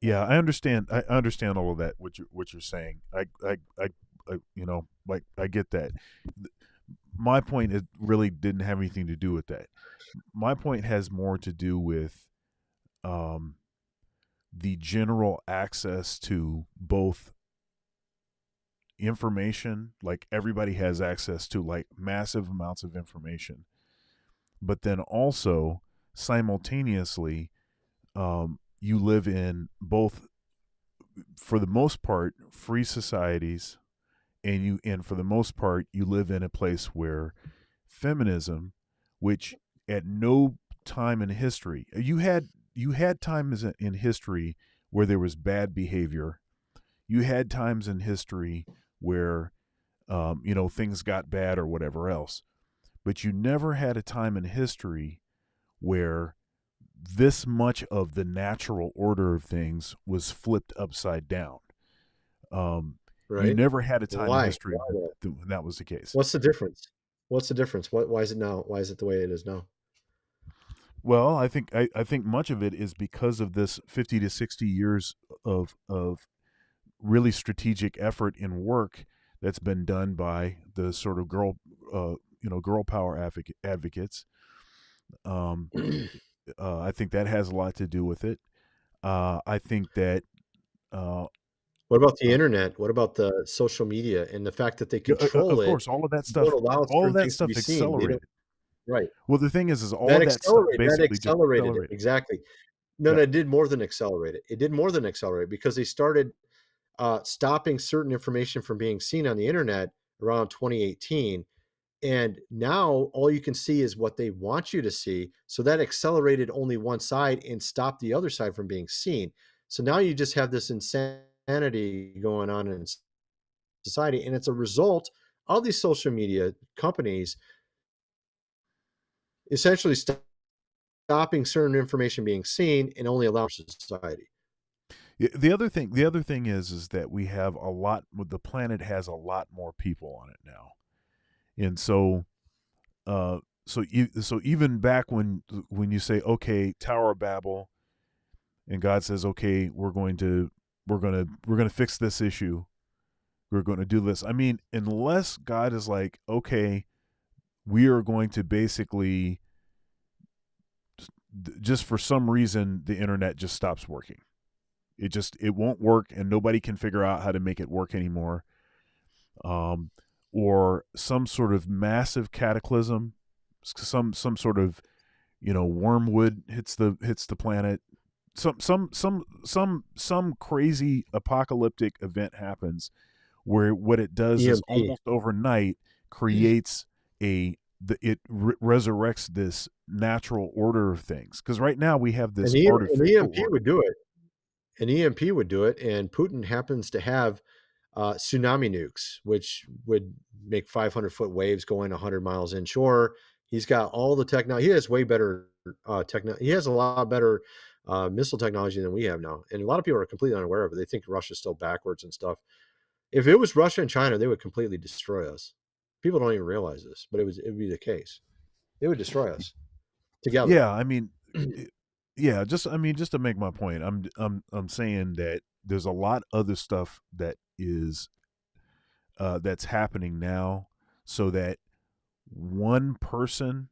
Yeah, I understand. I understand all of that. What you're saying. I I get that. My point, it really didn't have anything to do with that. My point has more to do with the general access to both information, like everybody has access to like massive amounts of information, but then also simultaneously you live in both, for the most part, free societies, and for the most part you live in a place where feminism, which at no time in history you had times in history where there was bad behavior. You had times in history where things got bad or whatever else, but you never had a time in history where this much of the natural order of things was flipped upside down. Right? You never had a time Why? in history Why that was the case. What's the difference? What's the difference? Why is it now? Why is it the way it is now? Well, I think much of it is because of this 50 to 60 years of really strategic effort and work that's been done by the sort of girl power advocates. I think that has a lot to do with it. I think that. What about the internet? What about the social media and the fact that they control of course, all of that stuff. don't allow All of certain that things to stuff be seen. accelerated. Right. Well, the thing is all That of that stuff basically just accelerated it. accelerated. Exactly. No, Yeah. it did more than accelerate it. It did more than accelerate because they started stopping certain information from being seen on the internet around 2018. And now all you can see is what they want you to see. So that accelerated only one side and stopped the other side from being seen. So now you just have this insanity going on in society. And it's a result of these social media companies essentially stopping certain information being seen and only allowing society. The other thing is that we have a lot. The planet has a lot more people on it now, and so even back when you say, okay, Tower of Babel, and God says, okay, we're going to fix this issue, we're going to do this. I mean, unless God is like, okay, we are going to basically just for some reason the internet just stops working. It won't work, and nobody can figure out how to make it work anymore. Or some sort of massive cataclysm, some sort of wormwood hits the planet. Some crazy apocalyptic event happens where what it does is almost overnight creates a resurrects this natural order of things. Because right now we have this An artificial EMP order. would do it. An EMP would do it, and Putin happens to have tsunami nukes, which would make 500-foot waves going 100 miles inshore. He's got all the technology. He has way better He has a lot better missile technology than we have now, and a lot of people are completely unaware of it. They think Russia's still backwards and stuff. If it was Russia and China, they would completely destroy us. People don't even realize this, but it would be the case. They would destroy us together. Yeah, I mean, yeah, just to make my point, I'm saying that there's a lot other stuff that is that's happening now, so that one person,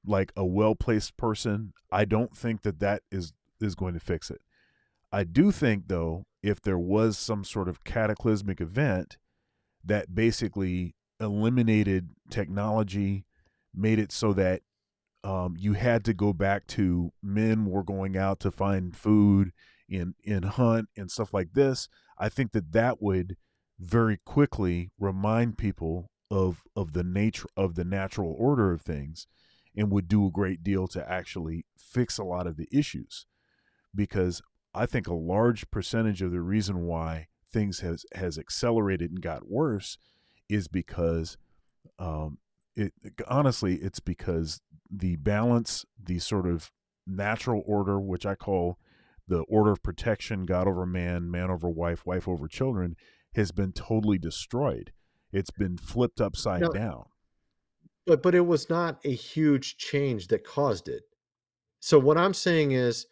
like a well-placed person, I don't think that is going to fix it. I do think, though, if there was some sort of cataclysmic event that basically eliminated technology, made it so that you had to go back to men were going out to find food and hunt and stuff like this, I think that would very quickly remind people of the nature of the natural order of things, and would do a great deal to actually fix a lot of the issues. Because I think a large percentage of the reason why things has accelerated and got worse is because honestly, it's because the balance, the sort of natural order, which I call the order of protection, God over man, man over wife, wife over children, has been totally destroyed. It's been flipped upside Now, down. but it was not a huge change that caused it. So what I'm saying is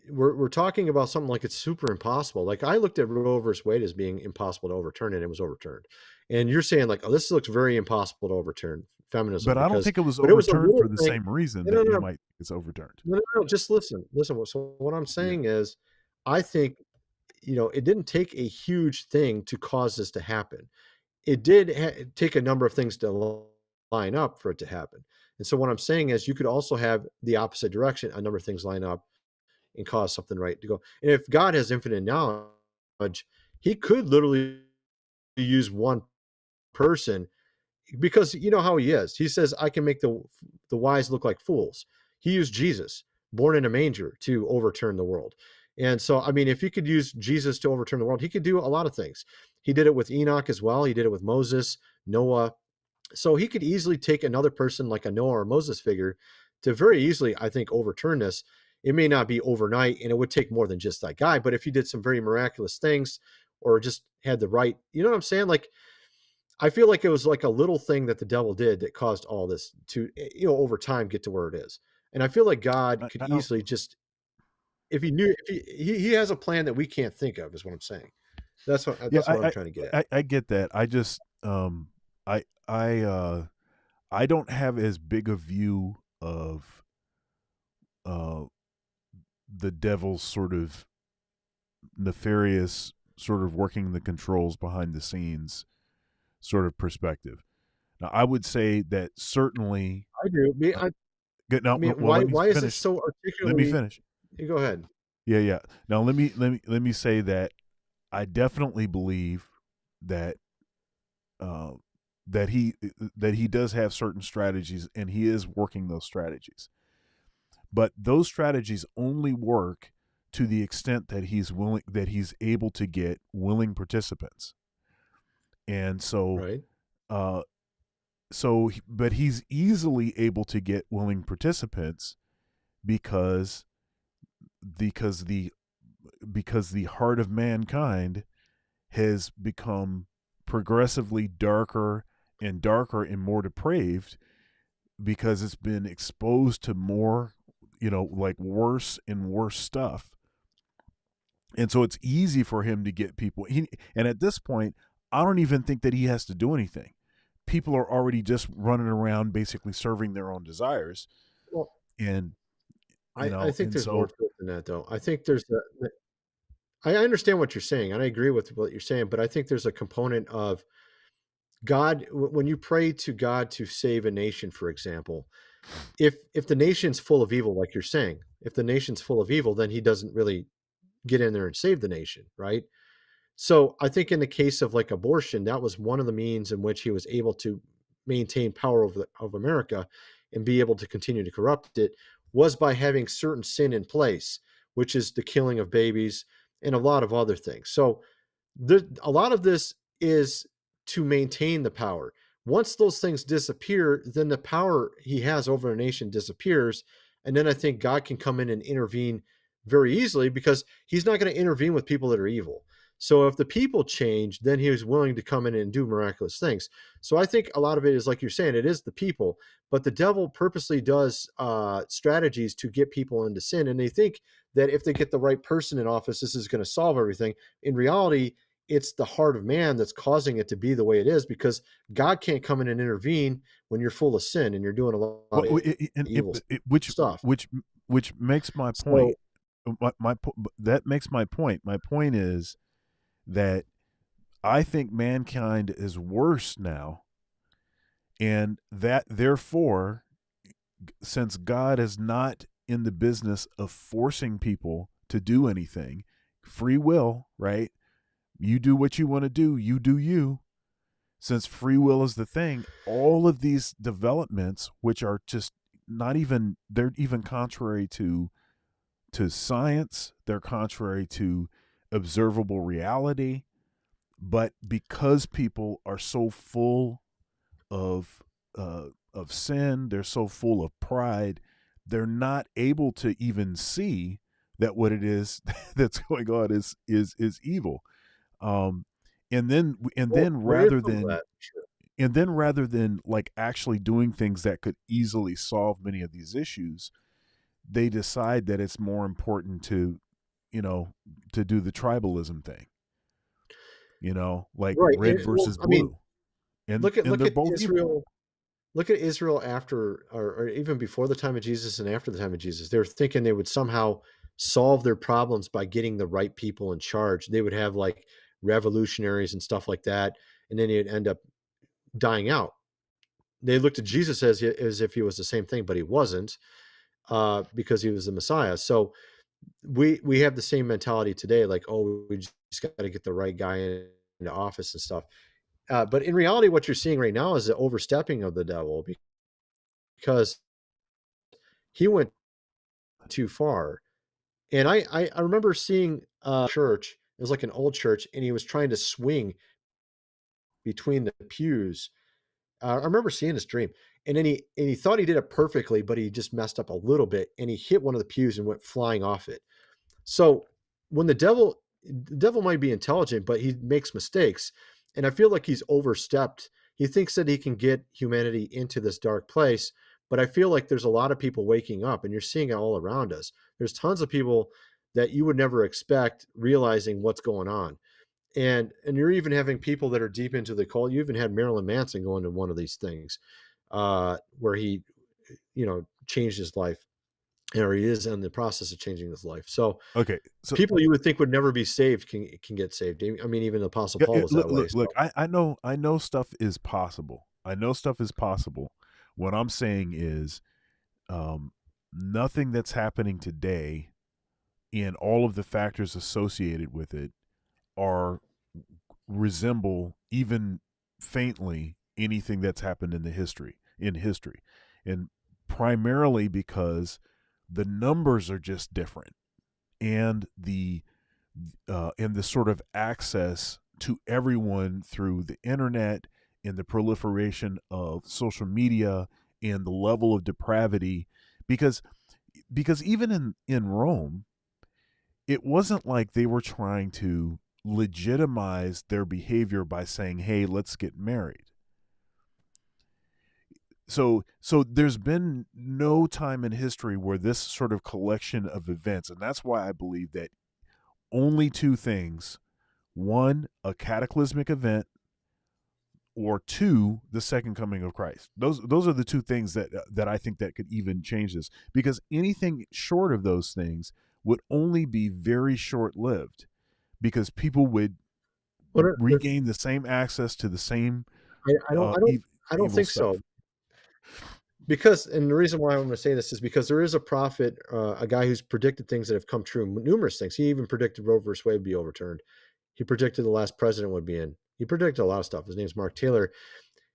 we're talking about something like it's super impossible. Like I looked at Roe versus Wade as being impossible to overturn, and it was overturned. And you're saying like, oh, this looks very impossible to overturn feminism But I don't because, think it was but it was a overturned little for the thing. same reason No, that no, you no, might think it's overturned. no. Just listen. So what I'm Yeah. saying is, I think it didn't take a huge thing to cause this to happen. It did take a number of things to line up for it to happen. And so what I'm saying is, you could also have the opposite direction. A number of things line up and cause something right to go. And if God has infinite knowledge, he could literally use one person, because you know how he is. He says, I can make the wise look like fools. He used Jesus, born in a manger, to overturn the world. And so, I mean, if he could use Jesus to overturn the world, he could do a lot of things. He did it with Enoch as well. He did it with Moses, Noah. So he could easily take another person like a Noah or Moses figure to very easily, I think, overturn this. It may not be overnight, and it would take more than just that guy, but if he did some very miraculous things, or just had the right, you know what I'm saying? Like, I feel like it was like a little thing that the devil did that caused all this to, over time get to where it is. And I feel like God could I don't. easily just, if he knew, if he has a plan that we can't think of, is what I'm saying. That's what Yeah, I'm trying to get at. I get that. I just I I don't have as big a view of uh the devil's sort of nefarious, sort of working the controls behind the scenes sort of perspective. Now, I would say that certainly. I do. Good. Now, I mean, well, let me why is it finish. so Let me articulately? finish. You go ahead. Yeah, yeah. Now, let me say that I definitely believe that uh, that he does have certain strategies, and he is working those strategies. But those strategies only work to the extent that he's able to get willing participants. And so, Right. uh, but he's easily able to get willing participants because because the because the heart of mankind has become progressively darker and darker and more depraved, because it's been exposed to more, like worse and worse stuff. And so it's easy for him to get people. And at this point, I don't even think that he has to do anything. People are already just running around basically serving their own desires. Well, And, I think and there's more so, to it than that, though. I think I understand what you're saying, and I agree with what you're saying, but I think there's a component of God when you pray to God to save a nation, for example. If the nation's full of evil, like you're saying, if the nation's full of evil, then he doesn't really get in there and save the nation, right? So I think in the case of like abortion, that was one of the means in which he was able to maintain power of America and be able to continue to corrupt it was by having certain sin in place, which is the killing of babies and a lot of other things. So a lot of this is to maintain the power. Once those things disappear, then the power he has over a nation disappears. And then I think God can come in and intervene very easily, because he's not going to intervene with people that are evil. So if the people change, then he was willing to come in and do miraculous things. So I think a lot of it is, like you're saying, it is the people, but the devil purposely does strategies to get people into sin. And they think that if they get the right person in office, this is going to solve everything. In reality, it's the heart of man that's causing it to be the way it is, because God can't come in and intervene when you're full of sin and you're doing a lot Well, of evil stuff. which makes my So point. That makes my point. My point is that I think mankind is worse now, and that therefore, since God is not in the business of forcing people to do anything, free will, right? You do what you want to do, you do you. Since free will is the thing, all of these developments, which are just not even, they're even contrary to science, they're contrary to observable reality, but because people are so full of sin, they're so full of pride, they're not able to even see that what it is that's going on is evil. And then there is some of that, sure. rather than like actually doing things that could easily solve many of these issues, they decide that it's more important to, to do the tribalism thing, like Right. red versus blue. And look they're at both Israel. evil. Look at Israel after, or even before the time of Jesus and after the time of Jesus. They were thinking they would somehow solve their problems by getting the right people in charge. They would have like revolutionaries and stuff like that, and then it'd end up dying out. They looked at Jesus as if he was the same thing, but he wasn't, because he was the Messiah. So we have the same mentality today, like, oh, we just got to get the right guy into office and stuff. But in reality, what you're seeing right now is the overstepping of the devil, because he went too far. And I remember seeing a church. It was like an old church, and he was trying to swing between the pews. I remember seeing this dream, and then he thought he did it perfectly, but he just messed up a little bit, and he hit one of the pews and went flying off it. So when the devil might be intelligent, but he makes mistakes, and I feel like he's overstepped. He thinks that he can get humanity into this dark place, but I feel like there's a lot of people waking up, and you're seeing it all around us. There's tons of people that you would never expect realizing what's going on. And you're even having people that are deep into the cult. You even had Marilyn Manson going to one of these things, where he, changed his life, or he is in the process of changing his life. So Okay, so people you would think would never be saved can get saved. I mean, even the Apostle Paul was that way. look, I know stuff is possible. I know stuff is possible. What I'm saying is, nothing that's happening today and all of the factors associated with it resemble even faintly anything that's happened in history, and primarily because the numbers are just different, and the sort of access to everyone through the internet and the proliferation of social media and the level of depravity, because even in Rome, it wasn't like they were trying to legitimize their behavior by saying, hey, let's get married. So there's been no time in history where this sort of collection of events, and that's why I believe that only two things: one, a cataclysmic event, or two, the second coming of Christ. Those are the two things that I think that could even change this, because anything short of those things would only be very short-lived, because people would regain the same access to the same I don't think stuff. so. Because, and the reason why I'm going to say this is because there is a prophet, a guy who's predicted things that have come true, numerous things. He even predicted Roe versus Wade would be overturned. He predicted the last president would be in. He predicted a lot of stuff. His name's Mark Taylor.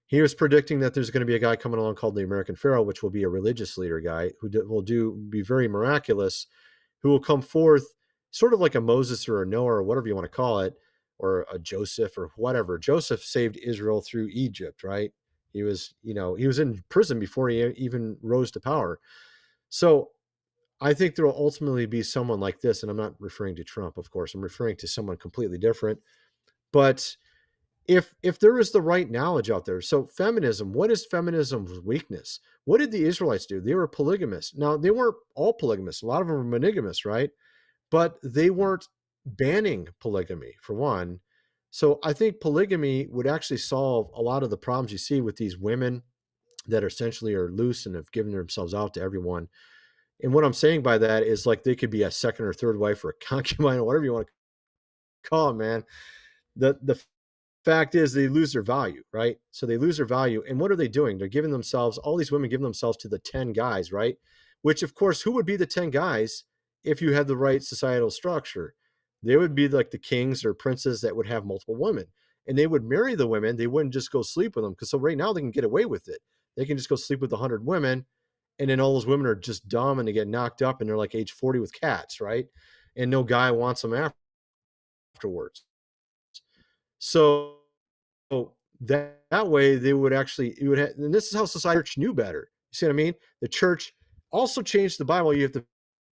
He was predicting that there's going to be a guy coming along called the American Pharaoh, which will be a religious leader guy who will be very miraculous, who will come forth sort of like a Moses or a Noah or whatever you want to call it, or a Joseph or whatever. Joseph saved Israel through Egypt, right? He was in prison before he even rose to power. So I think there will ultimately be someone like this, and I'm not referring to Trump, of course. I'm referring to someone completely different. But if there is the right knowledge out there, so feminism, what is feminism's weakness? What did the Israelites do? They were polygamists. Now, they weren't all polygamists. A lot of them were monogamous, right? But they weren't banning polygamy, for one. So I think polygamy would actually solve a lot of the problems you see with these women that essentially are loose and have given themselves out to everyone. And what I'm saying by that is, like, they could be a second or third wife or a concubine or whatever you want to call them, man. The fact is they lose their value, right? So they lose their value. And what are they doing? They're giving themselves, all these women giving themselves to the 10 guys, right? Which, of course, who would be the 10 guys if you had the right societal structure? They would be like the kings or princes that would have multiple women. And they would marry the women. They wouldn't just go sleep with them. Because so right now they can get away with it. They can just go sleep with 100 women. And then all those women are just dumb and they get knocked up and they're like age 40 with cats, right? And no guy wants them afterwards. So that way they would actually, and this is how society knew better. You see what I mean? The church also changed the Bible. You have the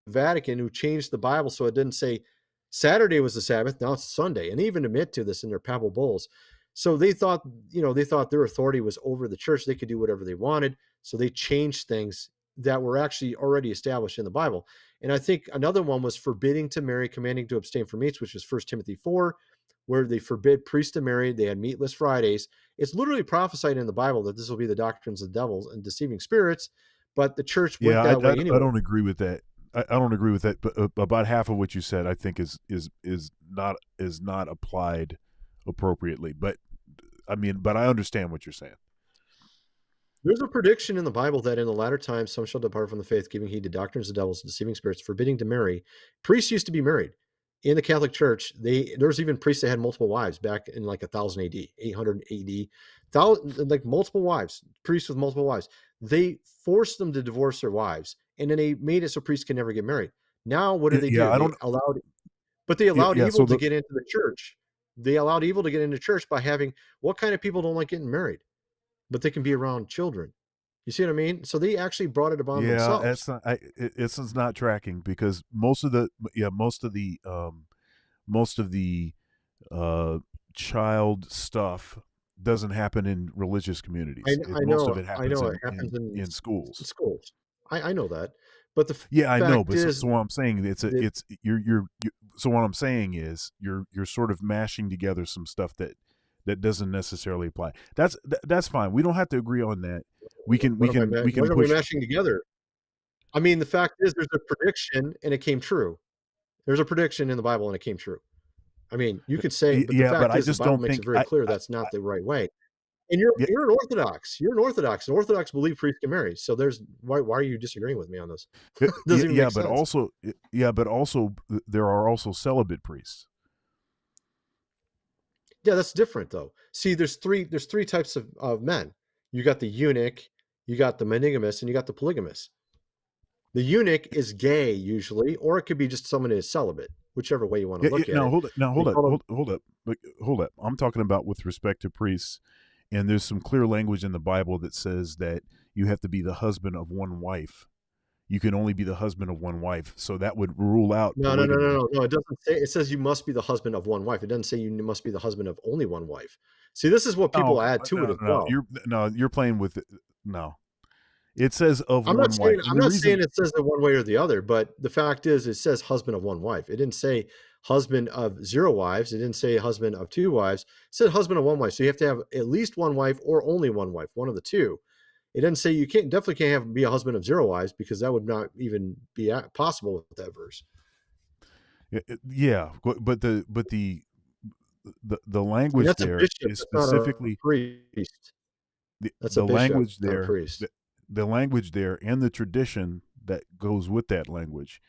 Vatican who changed the Bible so it didn't say Saturday was the Sabbath, now it's Sunday, and they even admit to this in their papal bulls. So they thought their authority was over the church. They could do whatever they wanted. So they changed things that were actually already established in the Bible. And I think another one was forbidding to marry, commanding to abstain from meats, which was 1 Timothy 4, where they forbid priests to marry. They had meatless Fridays. It's literally prophesied in the Bible that this will be the doctrines of devils and deceiving spirits, but the church went that way anyway. I don't agree with that. I don't agree with that. But about half of what you said, I think is not applied appropriately. But I mean, but I understand what you're saying. There's a prediction in the Bible that in the latter times some shall depart from the faith, giving heed to doctrines of devils, deceiving spirits, forbidding to marry. Priests used to be married. In the Catholic Church, there's even priests that had multiple wives back in like 1000 AD, 800 AD, like multiple wives, priests with multiple wives. They forced them to divorce their wives, and then they made it so priests can never get married. Now, what do they do? They allowed evil to get into the church. They allowed evil to get into church by having, what kind of people don't like getting married? But they can be around children. You see what I mean? So they actually brought it upon themselves. It's not tracking, because most of the child stuff doesn't happen in religious communities. Most of it happens in schools. In schools. I know that. But I know. But so what I'm saying, so what I'm saying is you're sort of mashing together some stuff that doesn't necessarily apply. That's fine. We don't have to agree on that. We can What are we mashing together? I mean, the fact is, there's a prediction and it came true. There's a prediction in the Bible and it came true. I mean, you could say, but the fact is, the Bible makes it very clear that's not the right way. And you're an Orthodox. You're an Orthodox. And Orthodox believe priests can marry. So why are you disagreeing with me on this? But also there are also celibate priests. Yeah, that's different though. See, there's three types of men. You got the eunuch, you got the monogamous, and you got the polygamous. The eunuch is gay usually, or it could be just someone who is celibate, whichever way you want to look at it. Hold up. I'm talking about with respect to priests, and there's some clear language in the Bible that says that you have to be the husband of one wife. You can only be the husband of one wife, so that would rule out. No. It doesn't say. It says you must be the husband of one wife. It doesn't say you must be the husband of only one wife. See, this is what people add to it as well. You're playing with it. No, it says of one wife. I'm not saying it says that one way or the other, but the fact is, it says husband of one wife. It didn't say husband of 0 wives. It didn't say husband of 2 wives. It said husband of one wife. So you have to have at least one wife or only one wife, one of the two. It doesn't say you definitely can't be a husband of 0 wives, because that would not even be possible with that verse. Yeah, but the language there is specifically the language there. The language there and the tradition that goes with that language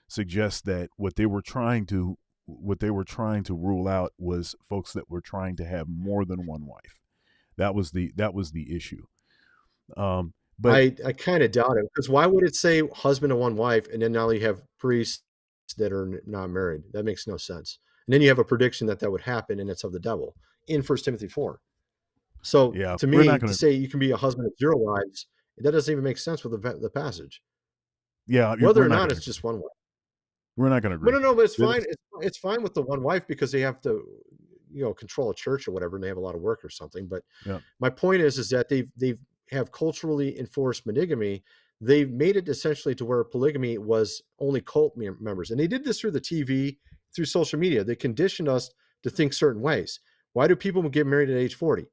suggests that what they were trying to rule out was folks that were trying to have more than one wife. That was the issue. But I kind of doubt it, because why would it say husband of one wife and then now you have priests that are not married? That makes no sense. And then you have a prediction that that would happen, and it's of the devil in 1 Timothy 4. So yeah, to we're me, not to going to. say you can be a husband of 0 wives, that doesn't even make sense with the passage. Yeah, Whether we're or not not going it's to. just one wife. We're not going to But agree. no, but it's It fine. is- It's fine with the one wife because they have to, control a church or whatever, and they have a lot of work or something. But yeah, my point is that they have culturally enforced monogamy. They've made it essentially to where polygamy was only cult members, and they did this through the TV, through social media. They conditioned us to think certain ways. Why do people get married at age 40?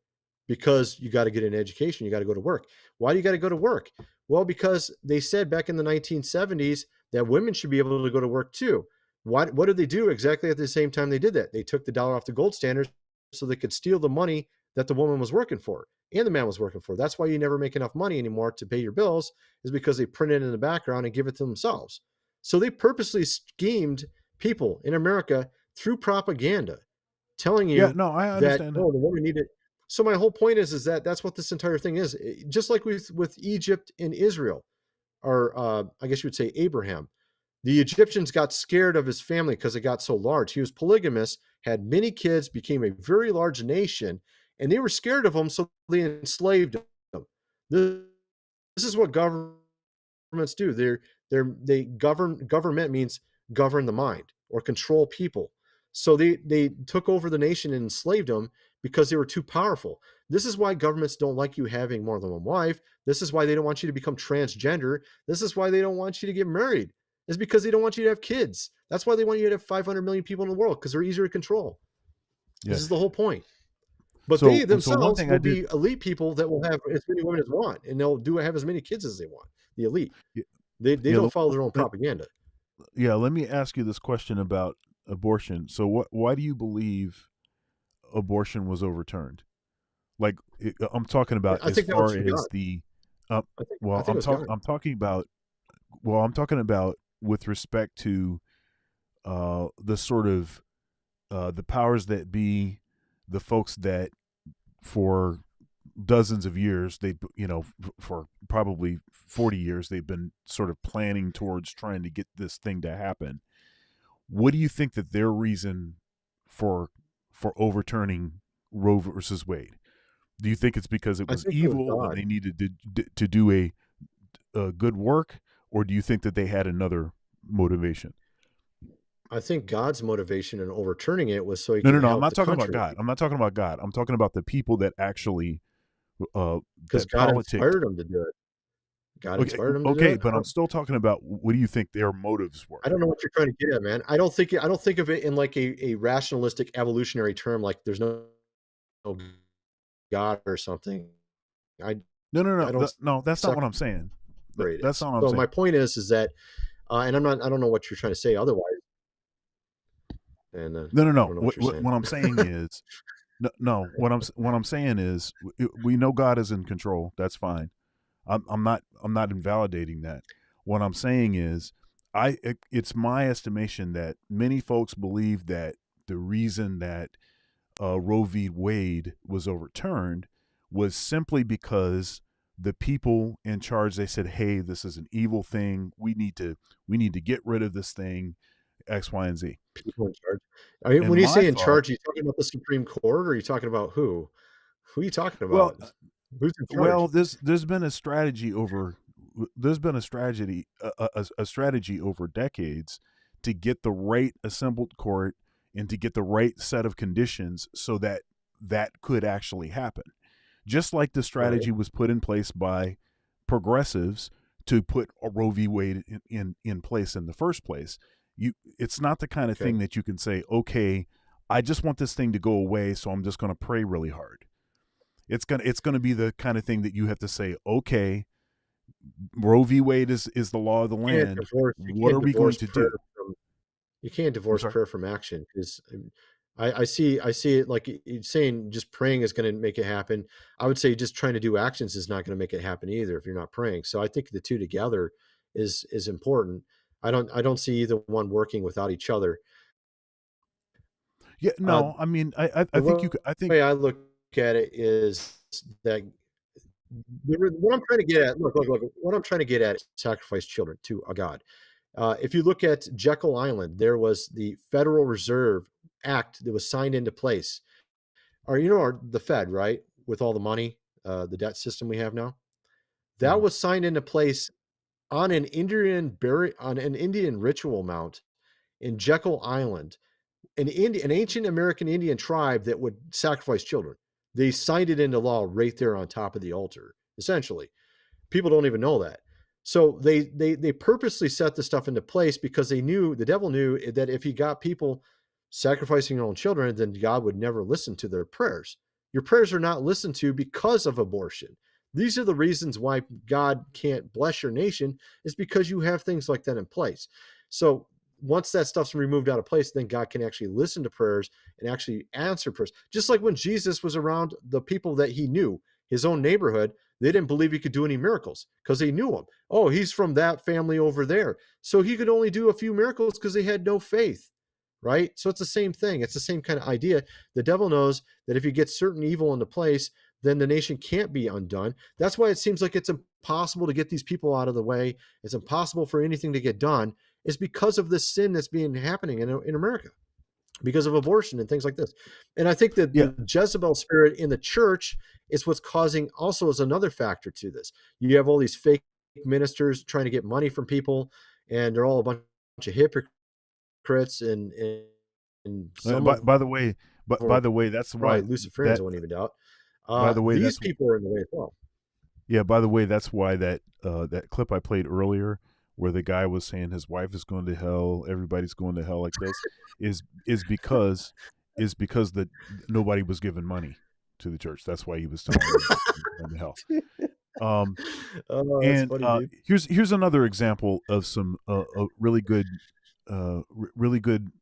Because you got to get an education, you got to go to work. Why do you got to go to work? Well, because they said back in the 1970s that women should be able to go to work too. What did they do exactly at the same time they did that? They took the dollar off the gold standard so they could steal the money that the woman was working for and the man was working for. That's why you never make enough money anymore to pay your bills, is because they print it in the background and give it to themselves. So they purposely schemed people in America through propaganda, telling yeah. you No, I that, understand that. oh, the woman needed. So my whole point is that that's what this entire thing is. Just like with Egypt and Israel, or I guess you would say Abraham. The Egyptians got scared of his family because it got so large. He was polygamous, had many kids, became a very large nation, and they were scared of him, so they enslaved him. This is what governments do. They govern. Government means govern the mind or control people. So they took over the nation and enslaved them because they were too powerful. This is why governments don't like you having more than one wife. This is why they don't want you to become transgender. This is why they don't want you to get married. It's because they don't want you to have kids. That's why they want you to have 500 million people in the world, because they're easier to control. Yeah. This is the whole point. But they So one themselves thing I will did. be elite people that will have as many women as want, and they'll have as many kids as they want. The elite. Yeah, They yeah, don't follow their own propaganda. yeah. Let me ask you this question about abortion. So why do you believe abortion was overturned? Like I'm talking about I as think that was far from God. as the. Uh, I think it was God. I'm talking about. Well, I'm talking about with respect to the sort of the powers that be, the folks that for dozens of years they for probably 40 years they've been sort of planning towards trying to get this thing to happen. What do you think that their reason for overturning Roe versus Wade? Do you think it's because it I was think it was evil and God. they needed to do a good work, or do you think that they had another motivation? I think God's motivation in overturning it was so he No, no, can no. I'm help not the talking about country, God. I'm not talking about God. I'm talking about the people that actually because that God politicked. inspired him to do it. God Okay, inspired him to do okay, it. but I'm still talking about what do you think their motives were? I don't know what you're trying to get at, man. I don't think of it in like a rationalistic evolutionary term, like there's no God or something. I No, no, I don't no. That's not what I'm saying. separate it. That's not what I'm So my saying. point is that, and I don't know what you're trying to say otherwise, and No, no, I no. don't know what you're saying. What I'm saying is, no, no. What I'm saying is, we know God is in control. That's fine. I'm not invalidating that. What I'm saying is, it's my estimation that many folks believe that the reason that Roe v. Wade was overturned was simply because the people in charge, they said, "Hey, this is an evil thing. We need to get rid of this thing, X, Y, and Z." People in charge. I mean, And when you my say in thought, charge, are you talking about the Supreme Court, or are you talking about who? Who are you talking well, about? Who's in charge? there's been a strategy over a strategy over decades to get the right assembled court and to get the right set of conditions so that that could actually happen. Just like the Right. strategy was put in place by progressives to put a Roe v. Wade in place in the first place. It's not the kind of Okay. thing that you can say, okay, I just want this thing to go away, so I'm just going to pray really hard. It's gonna be the kind of thing that you have to say, okay, Roe v. Wade is the law of the You can't land. divorce. You What can't are we going divorce to prayer do? from. You can't I'm divorce sorry. prayer from action, because I see it like saying just praying is going to make it happen. I would say just trying to do actions is not going to make it happen either if you're not praying. So I think the two together is important. I don't see either one working without each other. Yeah, Uh, no, I mean, I the think you could, I think way I look at it is that what I'm trying to get at, look, what I'm trying to get at is sacrifice children to a god. If you look at Jekyll Island, there was the Federal Reserve Act that was signed into place. Or the Fed, right? With all the money, the debt system we have now, that was signed into place on an Indian ritual mount in Jekyll Island, an ancient American Indian tribe that would sacrifice children. They signed it into law right there on top of the altar, essentially. People don't even know that. So they purposely set this stuff into place because the devil knew that if he got people sacrificing their own children, then God would never listen to their prayers. Your prayers are not listened to because of abortion. These are the reasons why God can't bless your nation, is because you have things like that in place. So once that stuff's removed out of place, then God can actually listen to prayers and actually answer prayers. Just like when Jesus was around the people that he knew, his own neighborhood, they didn't believe he could do any miracles because they knew him. Oh, he's from that family over there. So he could only do a few miracles because they had no faith, right? So it's the same thing. It's the same kind of idea. The devil knows that if you get certain evil into place, then the nation can't be undone. That's why it seems like it's impossible to get these people out of the way. It's impossible for anything to get done. It's because of this sin that's happening in America, because of abortion and things like this. And I think that the Jezebel spirit in the church is what's causing, also is another factor to this. You have all these fake ministers trying to get money from people, and they're all a bunch of hypocrites and some by the way, that's why Luciferians, I won't even doubt. By the way, these people are in the way as well. Yeah, by the way, that's why that clip I played earlier, where the guy was saying his wife is going to hell, everybody's going to hell like this, is because that nobody was giving money to the church. That's why he was telling them going to hell. And funny, here's another example of some really good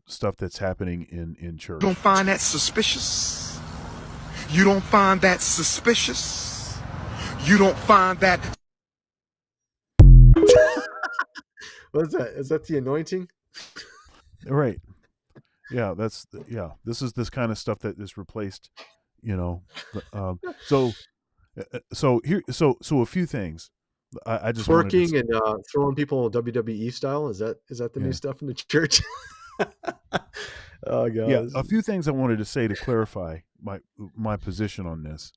stuff that's happening in church. You don't find that suspicious? You don't find that suspicious? You don't find that? What is that? Is that the anointing? Right. Yeah, this is this kind of stuff that is replaced, so a few things. I just twerking and throwing people WWE style. Is that the new stuff in the church? Oh god. Yeah, a few things I wanted to say to clarify my position on this.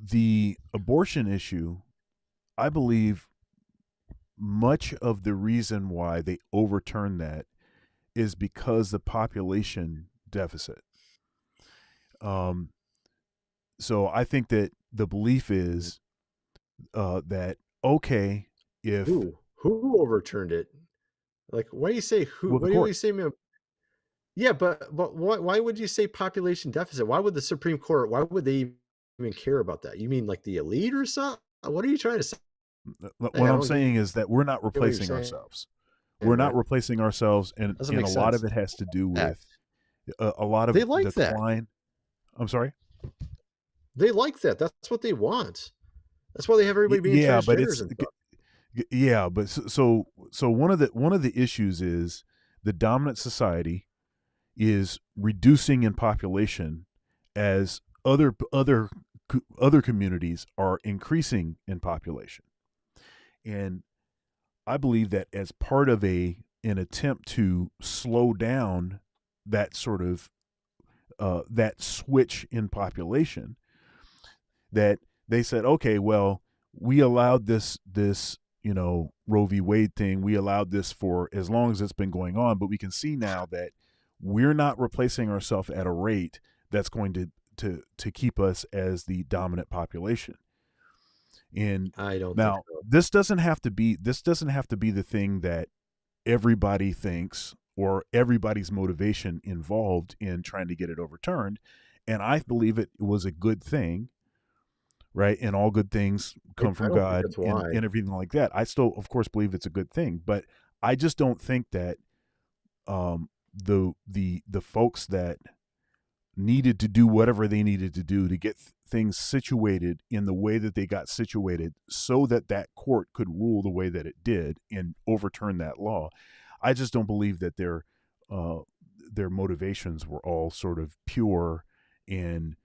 The abortion issue, I believe much of the reason why they overturned that is because the population deficit. So I think that the belief is that, okay, if who overturned it? Like, why do you say who? Well, what do you say? Yeah, but why would you say population deficit? Why would the Supreme Court? Why would they even care about that? You mean like the elite or something? What are you trying to say? What I'm saying is that we're not replacing ourselves. We're not replacing ourselves, and a lot of it has to do with a lot of they like decline. That. I'm sorry. They like that. That's what they want. That's why they have everybody being transgenders and stuff. Yeah, but so one of the issues is the dominant society is reducing in population as other communities are increasing in population. And I believe that as part of an attempt to slow down that sort of that switch in population, that they said, okay, well, we allowed this Roe v. Wade thing. We allowed this for as long as it's been going on, but we can see now that we're not replacing ourselves at a rate that's going to keep us as the dominant population. And I don't now think so. this doesn't have to be the thing that everybody thinks or everybody's motivation involved in trying to get it overturned. And I believe it was a good thing, right? And all good things come from God and everything like that. I still, of course, believe it's a good thing, but I just don't think that the folks that needed to do whatever they needed to do to get things situated in the way that they got situated so that court could rule the way that it did and overturn that law. I just don't believe that their motivations were all sort of pure and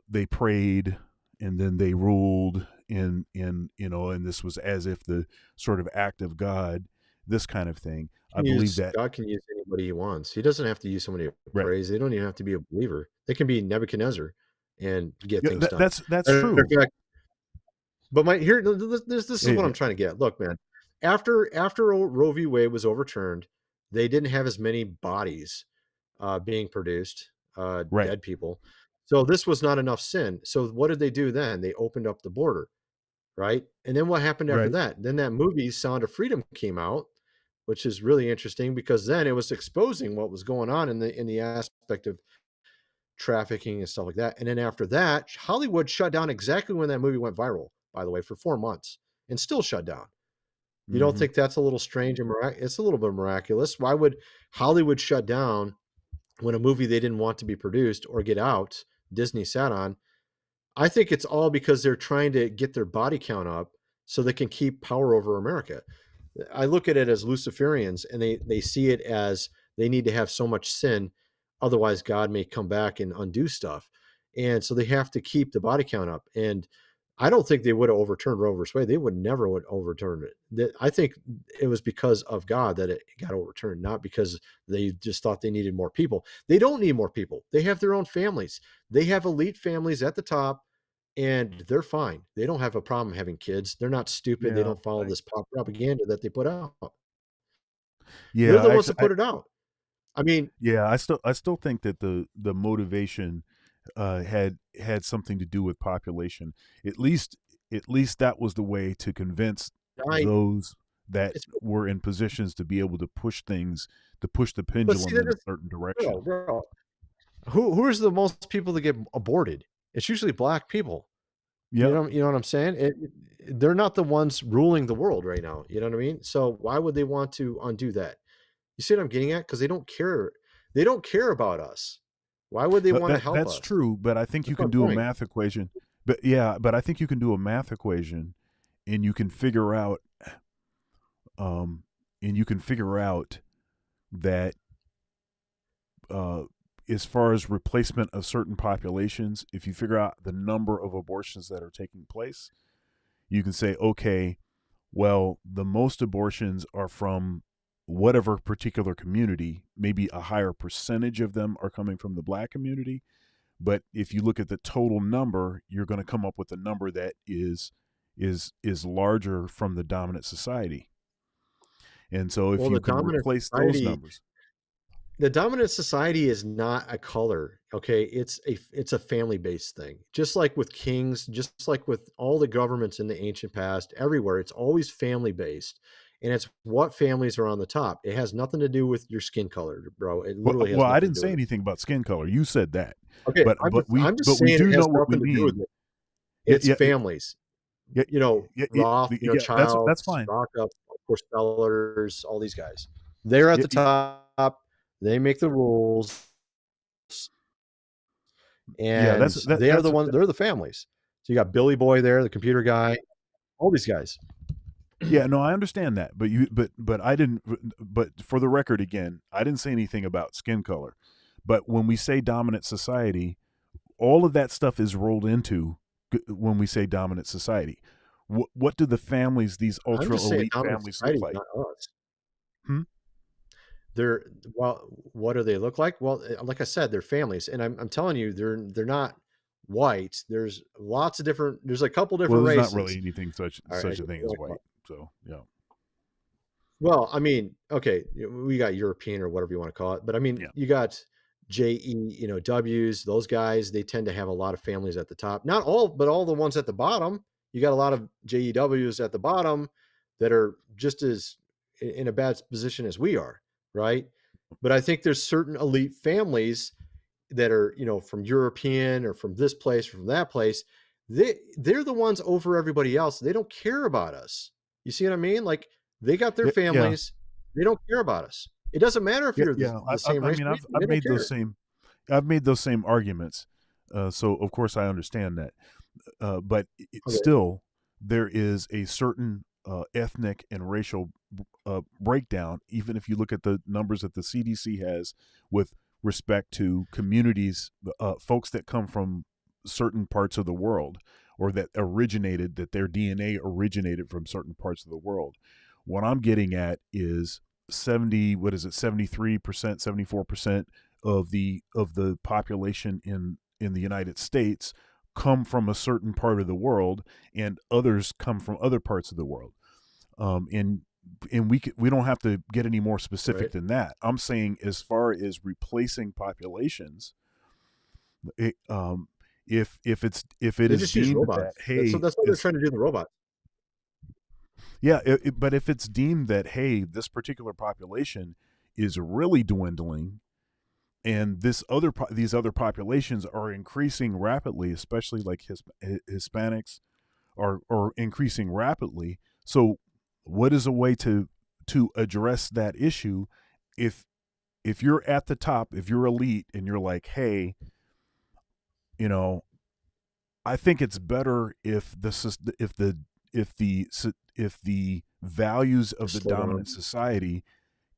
they prayed, and then they ruled and this was as if the sort of act of God, this kind of thing. I believe that. God can use anybody he wants. He doesn't have to use somebody who Right. prays. They don't even have to be a believer. They can be Nebuchadnezzar and get Yeah, things done. that's Matter true. of fact, but this is what I'm trying to get. Look, man, after Roe v. Wade was overturned, they didn't have as many bodies being produced, Right. dead people. So this was not enough sin. So what did they do then? They opened up the border, right? And then what happened after Right. that? Then that movie Sound of Freedom came out, which is really interesting because then it was exposing what was going on in the aspect of trafficking and stuff like that. And then after that, Hollywood shut down exactly when that movie went viral, by the way, for 4 months and still shut down. You don't think that's a little strange and it's a little bit miraculous? Why would Hollywood shut down when a movie they didn't want to be produced or get out, Disney sat on? I think it's all because they're trying to get their body count up so they can keep power over America. I look at it as Luciferians, and they see it as they need to have so much sin, otherwise God may come back and undo stuff. And so they have to keep the body count up. And I don't think they would have overturned Roe versus Wade. They would never would overturn it. I think it was because of God that it got overturned, not because they just thought they needed more people. They don't need more people. They have their own families. They have elite families at the top, and they're fine. They don't have a problem having kids. They're not stupid. They Yeah, don't follow this propaganda that they put out. yeah. They're the ones that put it out. I mean, Yeah, I still think that the motivation had something to do with population. At least that was the way to convince I those that it's were in positions to be able to push things, to push the but see pendulum that in a is certain direction. bro. Who is the most people that get aborted? It's usually black people. Yep. You know what I'm saying? They're not the ones ruling the world right now. You know what I mean? So why would they want to undo that? You see what I'm getting at? Because they don't care. They don't care about us. Why would they want to help That's us? true, but I think you That's my can do a point. math equation. But I think you can do a math equation, and you can figure out, um, that as far as replacement of certain populations, if you figure out the number of abortions that are taking place, you can say, okay, well, the most abortions are from whatever particular community. Maybe a higher percentage of them are coming from the black community. But if you look at the total number, you're going to come up with a number that is larger from the dominant society. And so if Well, you can replace those numbers. the dominant society is not a color. Okay, it's a family based thing. Just like with kings, just like with all the governments in the ancient past, everywhere, it's always family based. And it's what families are on the top. It has nothing to do with your skin color, bro. It literally has Well, I nothing to didn't do say with it. anything about skin color. You said that. Okay, But I'm just we saying do it know has what we nothing to do with mean. it. Yeah, It's families. yeah, You know, yeah, Roth, yeah, that's Childs, fine. Rockup, of course, Spellers, all these guys. They're at Yeah, the top. They make the rules, yeah, and they are the ones. They're the families. So you got Billy Boy there, the computer guy, all these guys. yeah, no, I understand that, but I didn't. But for the record, again, I didn't say anything about skin color. But when we say dominant society, all of that stuff is rolled into when we say dominant society. What do the families, these I'm ultra just saying, elite dominant families, look society, like? not us. Hmm? They're well. What do they look like? Well, like I said, they're families, and I'm telling you, they're not white. There's lots of different. There's a couple Well, different there's not really races. anything All right, such a thing as white. So yeah, well, I mean, okay, we got European or whatever you want to call it, but I mean, yeah, you got JE, W's, those guys, they tend to have a lot of families at the top. Not all, but all the ones at the bottom. You got a lot of JEWs at the bottom that are just as in a bad position as we are, right? But I think there's certain elite families that are, from European or from this place or from that place. They're the ones over everybody else. They don't care about us. You see what I mean? Like, they got their yeah, yeah, families. They don't care about us. It doesn't matter if yeah. you're Yeah. the same I race. mean, They I've don't made care. I've made those same arguments. So of course I understand that. But Okay. still, there is a certain ethnic and racial breakdown. Even if you look at the numbers that the CDC has with respect to communities, folks that come from certain parts of the world, or that their DNA originated from certain parts of the world. What I'm getting at is 73%, 74% of the population in the United States come from a certain part of the world, and others come from other parts of the world. And we don't have to get any more specific than that. I'm saying, as far as replacing populations, if it They is just use deemed robots. that, hey, That's what they're trying to do. The robots. yeah, but if it's deemed that, hey, this particular population is really dwindling, and these other populations are increasing rapidly, especially like Hispanics are increasing rapidly. So what is a way to address that issue? If you're at the top, if you're elite, and you're like, hey, I think it's better if the values of the dominant society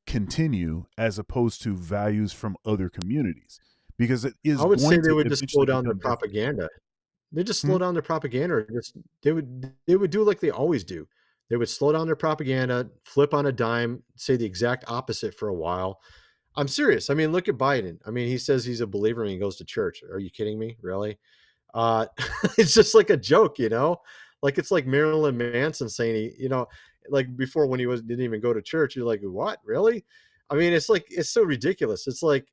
continue, as opposed to values from other communities, because it is I would say going they to would just slow eventually down their become different. propaganda. They just Hmm? slow down their propaganda. Or just they would do like they always do. They would slow down their propaganda, flip on a dime, say the exact opposite for a while. I'm serious. I mean, look at Biden. I mean, he says he's a believer and he goes to church. Are you kidding me? Really? Uh, it's just like a joke, Like it's like Marilyn Manson saying like before when didn't even go to church. You're like, what? Really? I mean, it's so ridiculous. It's like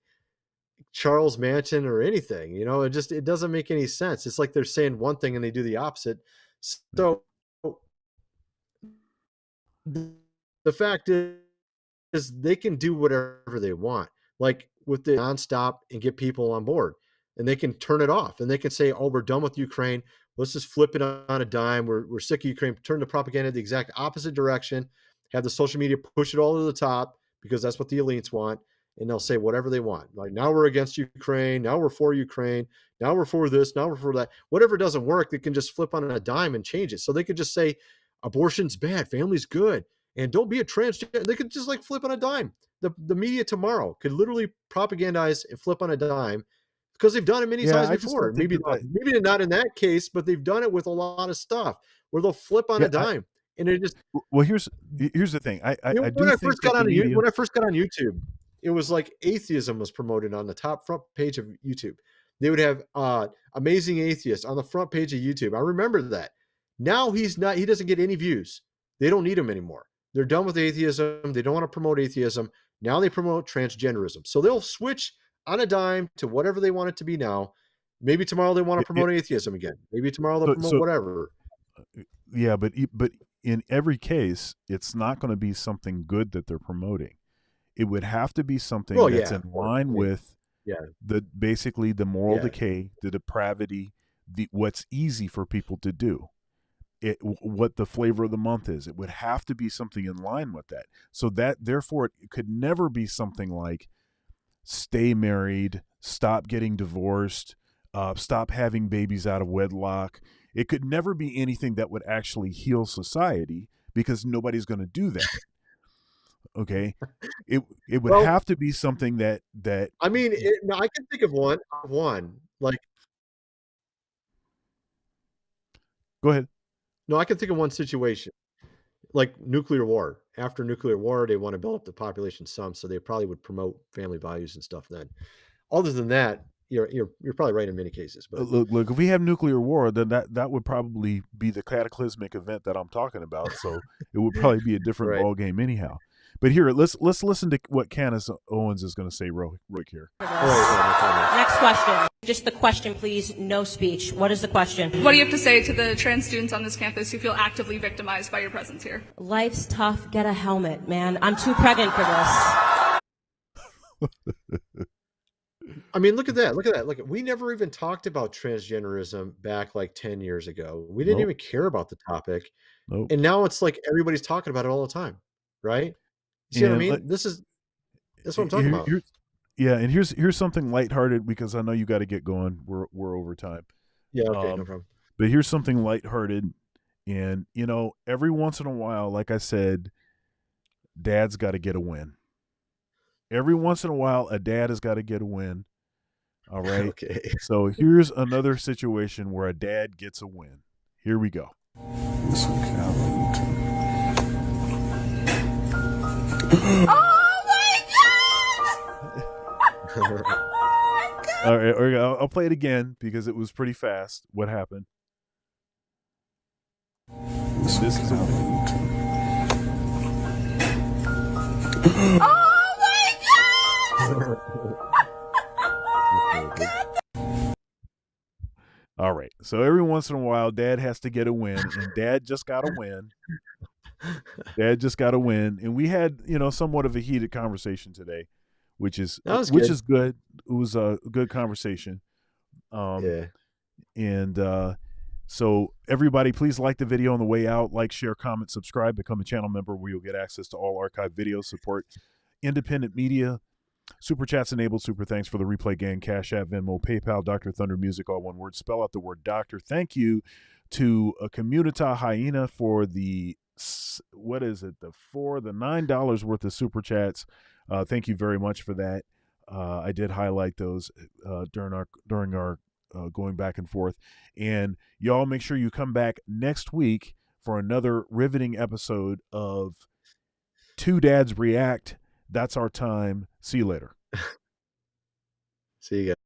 Charles Manson or anything, it doesn't make any sense. It's like they're saying one thing and they do the opposite. So the fact is they can do whatever they want, like with the nonstop, and get people on board, and they can turn it off, and they can say, oh, we're done with Ukraine. Let's just flip it on a dime. We're sick of Ukraine. Turn the propaganda the exact opposite direction. Have the social media push it all to the top because that's what the elites want. And they'll say whatever they want. Like, now we're against Ukraine. Now we're for Ukraine. Now we're for this. Now we're for that. Whatever doesn't work, they can just flip on a dime and change it. So they could just say abortion's bad, family's good, and don't be a transgender. They could just like flip on a dime. The media tomorrow could literally propagandize and flip on a dime because they've done it many Yeah, times I just before. don't think Maybe not in that case, but they've done it with a lot of stuff where they'll flip on yeah. a dime. And it just Well, here's the thing. I when do I think first that got the on media. when I first got on YouTube, it was like atheism was promoted on the top front page of YouTube. They would have amazing atheist on the front page of YouTube. I remember that. Now he doesn't get any views. They don't need him anymore. They're done with atheism. They don't want to promote atheism. Now they promote transgenderism. So they'll switch on a dime to whatever they want it to be now. Maybe tomorrow they want to promote atheism again. Maybe tomorrow they'll promote So whatever. yeah, but in every case, it's not going to be something good that they're promoting. It would have to be something Well, that's yeah, in of course. line with Yeah, basically the moral yeah. decay, the depravity, what's easy for people to do. What the flavor of the month is. It would have to be something in line with that. So that therefore it could never be something like stay married, stop getting divorced, stop having babies out of wedlock. It could never be anything that would actually heal society, because nobody's going to do that. Okay, it would Well, have to be something that I mean, no, I can think of one like go ahead. no, I can think of one situation like nuclear war. After nuclear war, they want to build up the population some, so they probably would promote family values and stuff. Then, other than that, you're probably right in many cases. But Look, if we have nuclear war, then that would probably be the cataclysmic event that I'm talking about. So it would probably be a different right, ball game anyhow. But here, let's listen to what Candace Owens is going to say real quick here. all right, no problem. Next question. Just the question, please. No speech. What is the question? What do you have to say to the trans students on this campus who feel actively victimized by your presence here? Life's tough. Get a helmet, man. I'm too pregnant for this. I mean, look at that. Look at that. Look, we never even talked about transgenderism back like 10 years ago. We didn't Nope. even care about the topic. Nope. And now it's like everybody's talking about it all the time. Right? You see what I mean? That's what I'm talking about. Yeah, and here's something lighthearted, because I know you got to get going. We're over time. Yeah, okay, no problem. But here's something lighthearted, and every once in a while, like I said, Dad's got to get a win. Every once in a while, a dad has got to get a win. All right. Okay. So here's another situation where a dad gets a win. Here we go. All right, I'll play it again because it was pretty fast. What happened? This is a win. All right. So every once in a while, Dad has to get a win, and Dad just got a win. Dad just got a win, and we had somewhat of a heated conversation today, which is good. It was a good conversation. Yeah. And so everybody, please like the video on the way out. Like, share, comment, subscribe, become a channel member where you'll get access to all archived videos. Support independent media. Super chats enabled. Super thanks for the replay gang. Cash App, Venmo, PayPal, Dr. Thunder Music, all one word. Spell out the word doctor. Thank you to a Communita Hyena for the $9 worth of super chats. Thank you very much for that. I did highlight those during our going back and forth. And y'all make sure you come back next week for another riveting episode of Two Dads React. That's our time. See you later. See you guys.